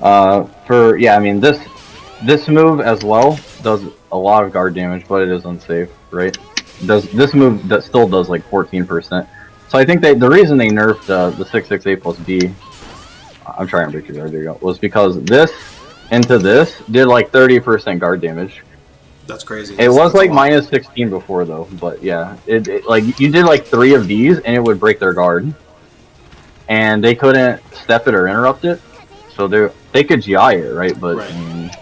I mean this move as well does a lot of guard damage, but it is unsafe, right? This move that still does like 14%. So I think the reason they nerfed the 668 plus B, I'm trying to break your guard, there you go, was because this into this did like 30% guard damage. That's crazy. It was like minus 16 before though, but yeah, it like you did like 3 of these and it would break their guard, and they couldn't step it or interrupt it, so they could GI it, right? But right.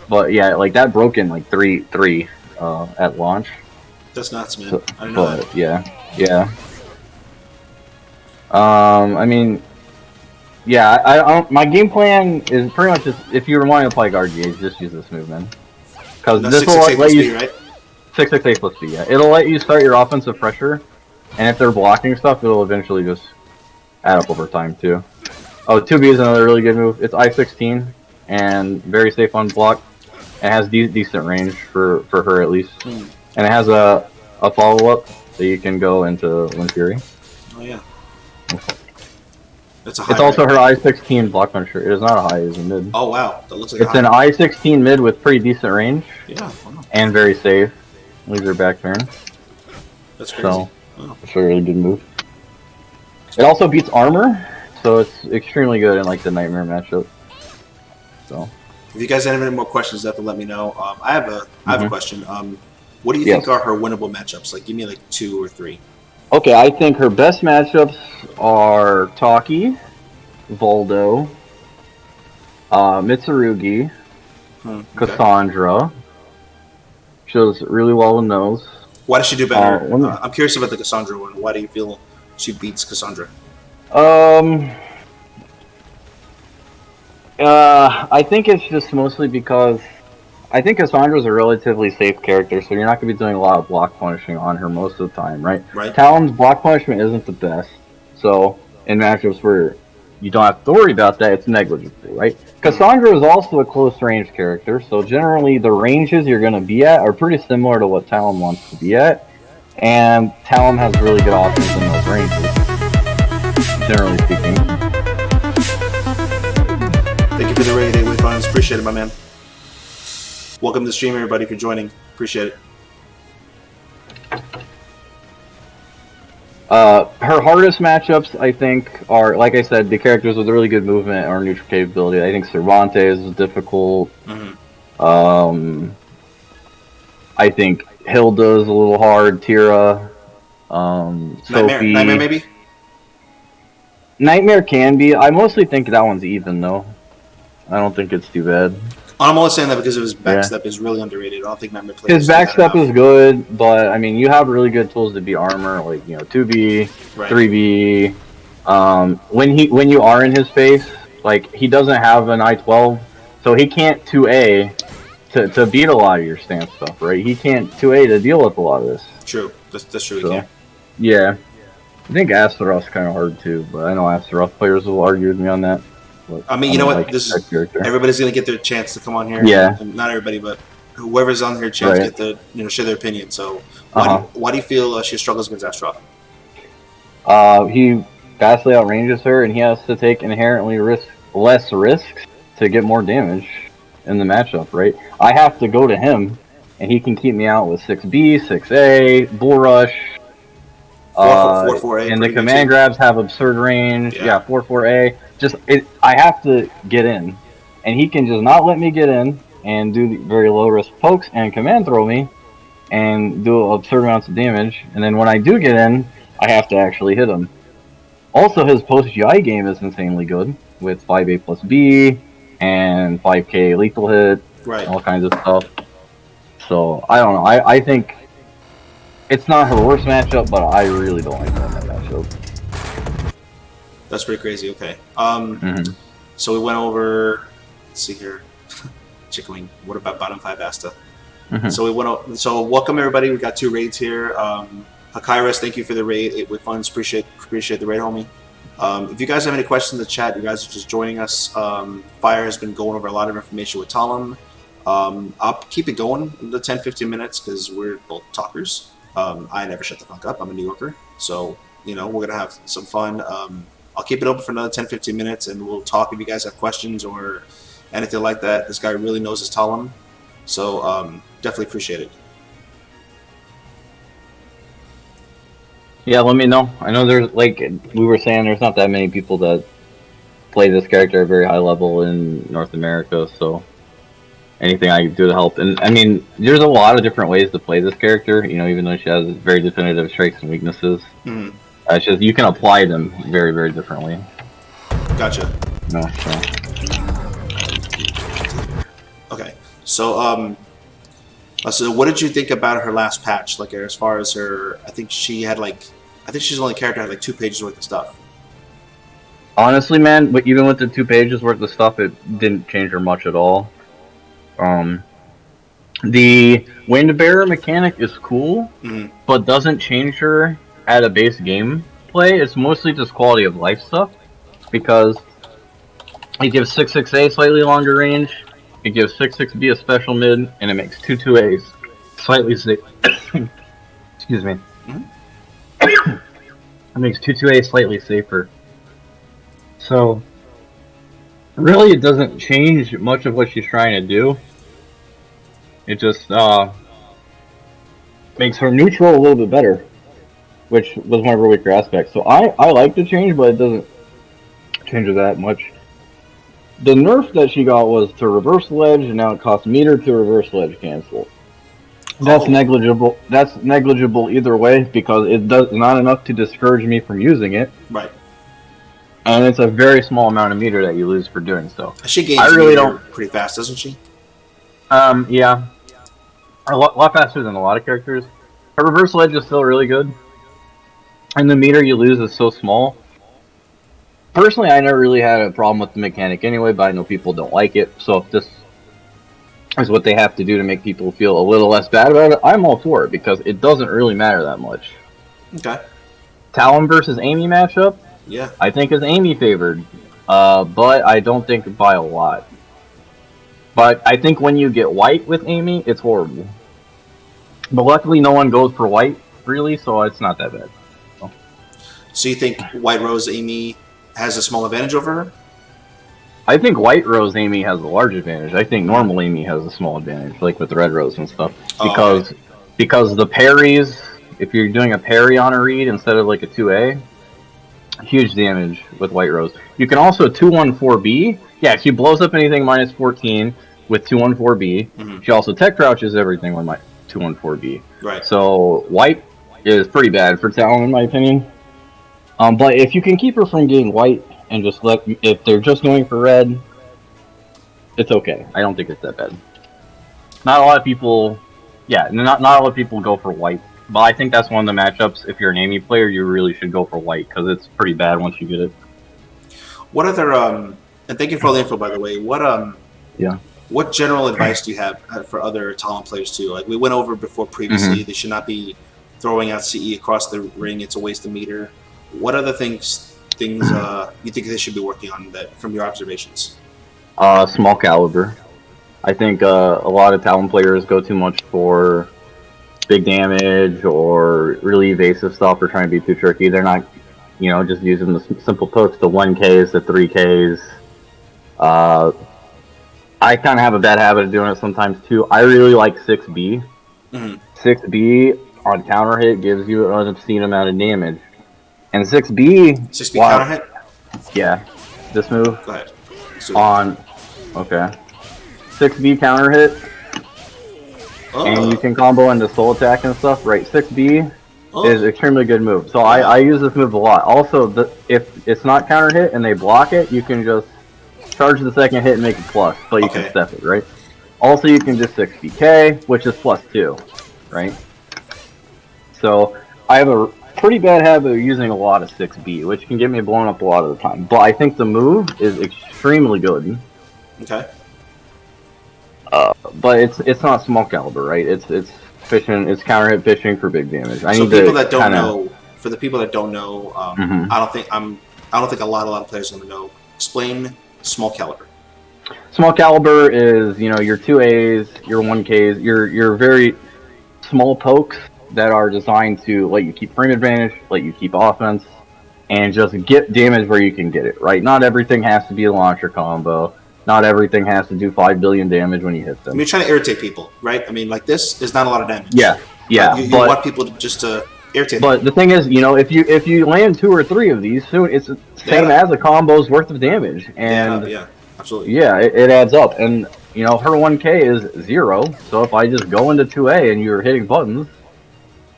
But yeah, like that broke in like 3 at launch. That's nuts, man. So, I didn't know that. Yeah. I mean, yeah, I my game plan is pretty much just, if you want to play guard gauge, just use this move, man. Because this will let you... 668 plus B, yeah. It'll let you start your offensive pressure, and if they're blocking stuff, it'll eventually just add up over time, too. Oh, 2B is another really good move. It's I-16, and very safe on block. It has decent range for her, at least. And it has a follow-up that you can go into Wind Fury. Oh, yeah. It's also her I-16 block punisher. It is not a high, it is a mid. Oh, wow. That looks like it's an I-16 mid with pretty decent range. Yeah. Wow. And very safe. Leaves her back turn. That's crazy. So, it's a really good move. It also beats armor, so it's extremely good in like the Nightmare matchup. So. If you guys have any more questions, have to let me know. I have a question. What do you think are her winnable matchups? Like, give me like 2 or 3. Okay, I think her best matchups are Taki, Voldo, Mitsurugi, Cassandra. She does really well in those. Why does she do better? I'm curious about the Cassandra one. Why do you feel she beats Cassandra? I think it's just mostly because I think Cassandra's a relatively safe character, so you're not going to be doing a lot of block punishing on her most of the time, right? Talim's block punishment isn't the best, so in matchups where you don't have to worry about that, it's negligible, right? Cassandra is also a close range character, so generally the ranges you're going to be at are pretty similar to what Talim wants to be at, and Talim has really good options in those ranges, generally speaking. Thank you for the raid, Wayfinds. Appreciate it, my man. Welcome to the stream, everybody, for joining. Appreciate it. Her hardest matchups, I think, are, like I said, the characters with really good movement or neutral capability. I think Cervantes is difficult. I think Hilda's a little hard. Tira. Sophie. Nightmare, maybe? Nightmare can be. I mostly think that one's even, though. I don't think it's too bad. I'm only saying that because of his backstep is really underrated. I don't think Nightmare players. His backstep is good, but I mean, you have really good tools to beat armor, like 2B, 3B. When you are in his face, like he doesn't have an I-12, so he can't 2A to beat a lot of your stance stuff, right? He can't 2A to deal with a lot of this. True, that's true. So, yeah, I think Astaroth's kind of hard too, but I know Astaroth players will argue with me on that. I mean, you know what? This is everybody's gonna get their chance to come on here. Yeah. And not everybody, but whoever's on here, chance to get the share their opinion. So, why do you feel she struggles against Astaroth? He vastly outranges her, and he has to take inherently less risks to get more damage in the matchup. Right? I have to go to him, and he can keep me out with 6B, 6A, Bull Rush. 4-4-A. And the command grabs have absurd range. Yeah, 4-4-A. I have to get in, and he can just not let me get in and do the very low risk pokes and command throw me and do absurd amounts of damage. And then when I do get in, I have to actually hit him. Also, his post GI game is insanely good with 5A plus B and 5K lethal hit, all kinds of stuff. So I don't know. I think it's not her worst matchup, but I really don't like that matchup. That's pretty crazy. Okay. So we went over. Let's see here. Chicken wing. What about bottom 5 Asta? So we went. So welcome everybody. We got 2 raids here. How's Kairos, thank you for the raid. 8 with funds. Appreciate the raid, homie. If you guys have any questions in the chat, you guys are just joining us. Fyre has been going over a lot of information with Talim. I'll keep it going the 10-15 minutes because we're both talkers. I never shut the fuck up. I'm a New Yorker. So, we're going to have some fun. I'll keep it open for another 10-15 minutes and we'll talk if you guys have questions or anything like that. This guy really knows his Talim. So, definitely appreciate it. Yeah, let me know. I know there's, like we were saying, there's not that many people that play this character at a very high level in North America, so anything I can do to help. And, I mean, there's a lot of different ways to play this character, even though she has very definitive strengths and weaknesses. Mm-hmm. It's just, you can apply them very, very differently. Gotcha. No, so. Okay. So, so what did you think about her last patch? Like, as far as her, I think she's the only character that had like 2 pages worth of stuff. Honestly, man, even with the 2 pages worth of stuff, it didn't change her much at all. The Wind Bearer mechanic is cool, but doesn't change her at a base game play. It's mostly just quality of life stuff, because it gives 6/6A slightly longer range. It gives 6/6B a special mid, and it makes 2/2As slightly safe. Excuse me. It makes 2/2A slightly safer. So, really, it doesn't change much of what she's trying to do. It just makes her neutral a little bit better, which was one of her weaker aspects. So I like the change, but it doesn't change her that much. The nerf that she got was to reverse ledge, and now it costs meter to reverse ledge cancel. That's negligible. That's negligible either way, because it does not enough to discourage me from using it. Right. And it's a very small amount of meter that you lose for doing so. She gains meter pretty fast, doesn't she? Yeah. A lot faster than a lot of characters. Her reverse ledge is still really good. And the meter you lose is so small. Personally, I never really had a problem with the mechanic anyway, but I know people don't like it. So if this is what they have to do to make people feel a little less bad about it, I'm all for it, because it doesn't really matter that much. Okay. Talim versus Amy matchup? Yeah. I think is Amy favored, but I don't think by a lot. But I think when you get white with Amy, it's horrible. But luckily no one goes for white, really, so it's not that bad. So you think White Rose Amy has a small advantage over her? I think White Rose Amy has a large advantage. I think normal Amy has a small advantage, like with Red Rose and stuff. Because the parries, if you're doing a parry on a read instead of like a 2A, huge damage with White Rose. You can also 2-1-4B. Yeah, she blows up anything minus 14 with 2-1-4B. She also tech crouches everything with 2-1-4B. Right. So White is pretty bad for Talim, in my opinion. But if you can keep her from getting white and just if they're just going for red, it's okay. I don't think it's that bad. Not a lot of people, not a lot of people go for white. But I think that's one of the matchups, if you're an Amy player, you really should go for white, because it's pretty bad once you get it. What other, and thank you for all the info, by the way, what general advice do you have for other Talim players too? Like we went over before previously, they should not be throwing out CE across the ring, it's a waste of meter. What other things you think they should be working on that from your observations? Small caliber. I think a lot of Talim players go too much for big damage or really evasive stuff, or trying to be too tricky. They're not, just using the simple pokes, the 1Ks, the 3Ks. I kind of have a bad habit of doing it sometimes too. I really like 6B. 6B on counter hit gives you an obscene amount of damage. And 6B... 6B counter hit? Yeah. This move. Go ahead. Okay. 6B counter hit. And you can combo into soul attack and stuff. Right, 6B is extremely good move. So I use this move a lot. Also, if it's not counter hit and they block it, you can just charge the second hit and make it plus. But you can step it, right? Also, you can just 6BK, which is +2, right? So I have a pretty bad habit of using a lot of 6B, which can get me blown up a lot of the time. But I think the move is extremely good. Okay. But it's not small caliber, right? It's fishing. It's counter hit fishing for big damage. I So need people to that don't kinda, know, for the people that don't know, Mhm. I don't think a lot of players are going to know. Explain small caliber. Small caliber is, your 2As, your 1Ks, your very small pokes that are designed to let you keep frame advantage, let you keep offense, and just get damage where you can get it, right? Not everything has to be a launcher combo. Not everything has to do 5 billion damage when you hit I them. mean, you're trying to irritate people, right? I mean, like this is not a lot of damage. Yeah, But you want people to just irritate them. But the thing is, if you land 2 or 3 of these, soon it's the same as a combo's worth of damage, and yeah, absolutely. Yeah, it adds up, and her 1K is 0. So if I just go into 2A and you're hitting buttons,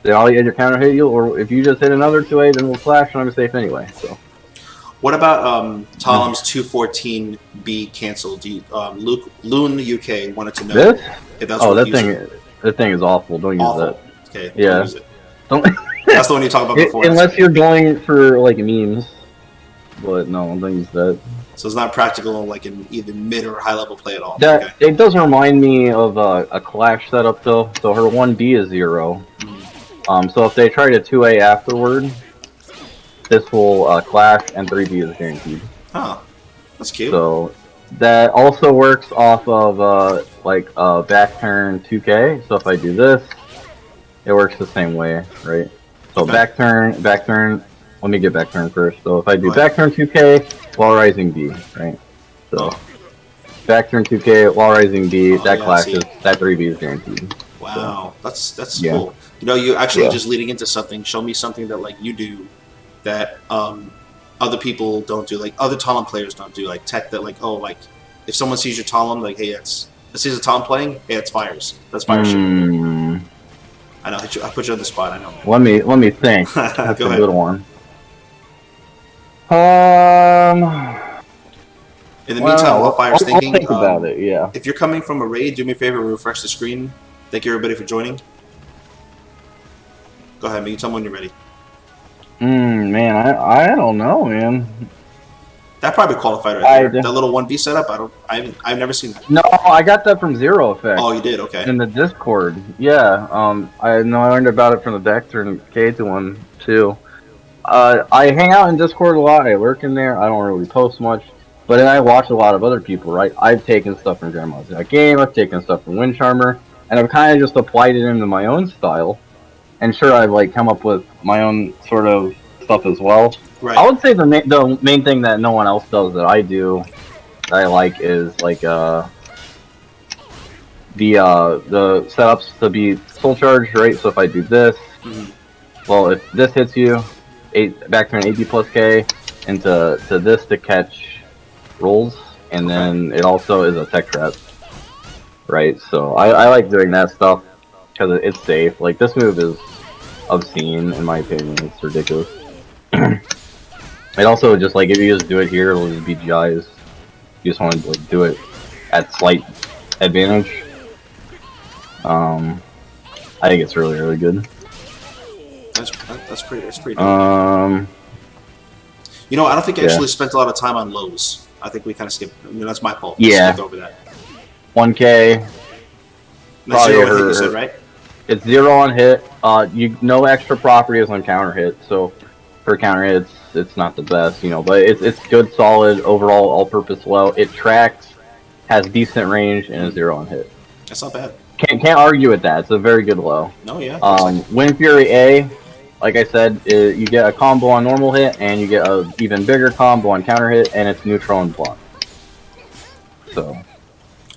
then I'll either counter hit you, or if you just hit another 2A, then we'll flash and I'm safe anyway. So. What about Talim's 214B cancel? Do you, Loon UK wanted to know This? if that's what that thing is awful. Don't use that. Okay, yeah. Don't use it. Don't. That's the one you talked about before. Unless you're going for like memes, but no, don't use that. So it's not practical, like in either mid or high level play at all. It does remind me of a Clash setup though. So her 1B is 0. So if they try to 2A afterward, this will Clash and 3B is guaranteed. Huh, that's cute. So that also works off of back turn 2K. So if I do this, it works the same way, right? So back turn. Let me get back turn first. So if I do back turn 2K while rising B, right? So back turn 2K while rising B, that clashes. That 3B is guaranteed. Wow, so. That's cool. You actually just leading into something. Show me something that like you do that other people don't do, like other Talim players don't do, like tech that like if someone sees your Talim, like hey, sees a Talim playing, hey, it's Fyre's. That's Fyre shit. I know I put you on the spot. I know. Let me think. That's a good one. In the meantime, while Fyre's thinking, I'll think about it. Yeah. If you're coming from a raid, do me a favor, refresh the screen. Thank you everybody for joining. Go ahead, man. You tell me when you're ready. Man, I don't know, man. That probably qualified right there. That little 1B setup, I've never seen that. No, I got that from Zero Effect. Oh, you did? Okay. In the Discord. Yeah. I learned about it from the back turn K2 one too. I hang out in Discord a lot. I lurk in there. I don't really post much, but then I watch a lot of other people. Right? I've taken stuff from Grandma's Game. I've taken stuff from Wind Charmer, and I've kind of just applied it into my own style. And sure, I've like come up with my own sort of stuff as well. Right. I would say the main thing that no one else does that I do, that I like, is like the setups to be soul charge, right? So if I do this, well, if this hits you, back turn 80 plus K into this to catch rolls, and then it also is a tech trap, right? So I like doing that stuff because it's safe. Like this move is obscene in my opinion. It's ridiculous. It also just like if you just do it here, it'll just be GIs. You just want to like do it at slight advantage. I think it's really good. That's pretty dope. I don't think I actually spent a lot of time on lows. I think we kind of skipped. I mean, that's my fault. Yeah. Skipped over that. 1K. That's 0 hit, you said, right? It's 0 on hit. No extra properties on counter hit. So for counter hits, it's not the best, but it's good, solid overall, all-purpose low. It tracks, has decent range, and is 0 on hit. That's not bad. Can't argue with that. It's a very good low. No, yeah. Wind Fury A, like I said, you get a combo on normal hit, and you get a even bigger combo on counter hit, and it's neutral and block. So.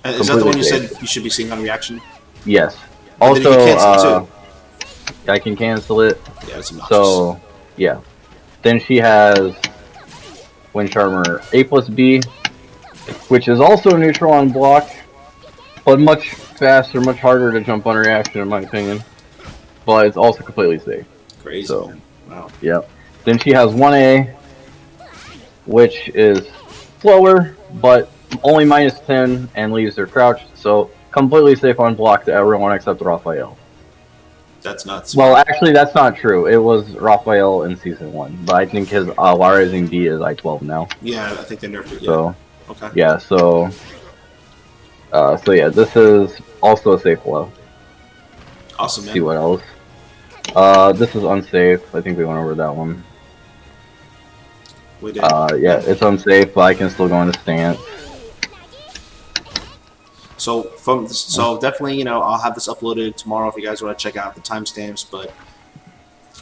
Is that the one you said you should be seeing on reaction? Yes. And also, you can cancel it too. I can cancel it. Yeah, it's obnoxious. So, yeah. Then she has Wind Charmer A plus B, which is also neutral on block, but much faster, much harder to jump on reaction in my opinion. But it's also completely safe. Crazy. So, man. Wow. Yep. Then she has 1A, which is slower, but only -10 and leaves her crouched, so completely safe on block to everyone except Raphael. That's nuts. Well, actually, that's not true. It was Raphael in Season 1, but I think his Rising D is I-12 now. Yeah, I think they nerfed it, yeah. So, okay. Yeah, so yeah, this is also a safe low. Awesome, See man. what else. This is unsafe. I think we went over that one. We did. Yeah, it's unsafe, but I can still go into stance. So definitely, I'll have this uploaded tomorrow if you guys want to check out the timestamps. But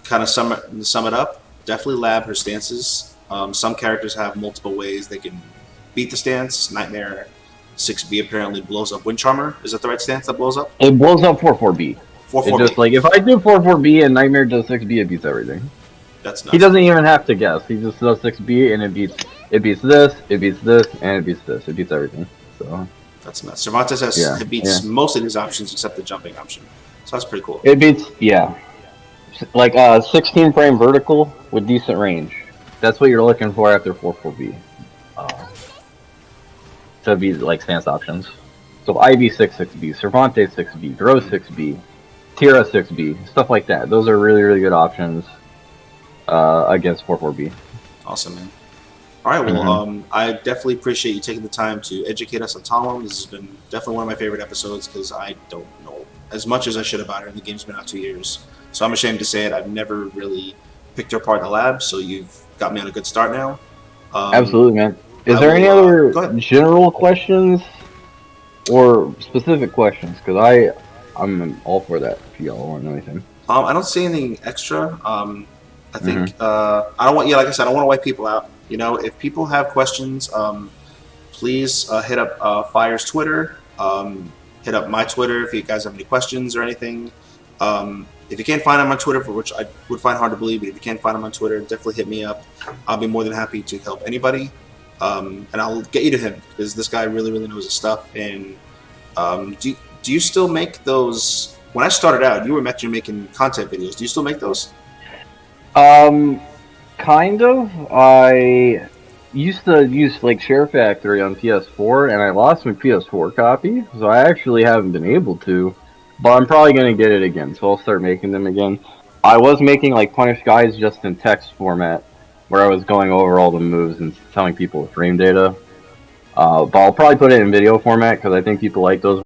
kind of sum it up. Definitely lab her stances. Some characters have multiple ways they can beat the stance. Nightmare 6B apparently blows up Wind Charmer. Is that the right stance that blows up? It blows up 4-4B. 4-4B. It just like if I do 4-4B and Nightmare does 6B, it beats everything. That's nuts. He doesn't even have to guess. He just does 6B and it beats this, it beats this, and it beats this. It beats everything. So that's nuts. Cervantes it beats most of these options except the jumping option. So that's pretty cool. It beats like 16 frame vertical with decent range. That's what you're looking for after 4-4B. To be like stance options. So Ivy 6-6B, Cervantes 6B, Drow 6B, Tira 6B, stuff like that. Those are really, really good options against 4-4B. Awesome, man. All right, well, I definitely appreciate you taking the time to educate us on Talim. This has been definitely one of my favorite episodes because I don't know as much as I should about her, and the game's been out 2 years. So I'm ashamed to say it. I've never really picked her apart in the lab, so you've got me on a good start now. Absolutely, man. Is there any other general questions or specific questions? Because I'm all for that if y'all want anything. I don't see anything extra. I think I don't want, like I said, I don't want to wipe people out. If people have questions, please hit up Fyre's Twitter. Hit up my Twitter if you guys have any questions or anything. If you can't find him on Twitter, for which I would find hard to believe, but if you can't find him on Twitter, definitely hit me up. I'll be more than happy to help anybody. And I'll get you to him because this guy really, really knows his stuff. And do you still make those? When I started out, you were mentioning making content videos. Do you still make those? Kind of. I used to use like Share Factory on PS4, and I lost my PS4 copy, so I actually haven't been able to. But I'm probably gonna get it again, so I'll start making them again. I was making like Punish Guides just in text format, where I was going over all the moves and telling people the frame data. But I'll probably put it in video format because I think people like those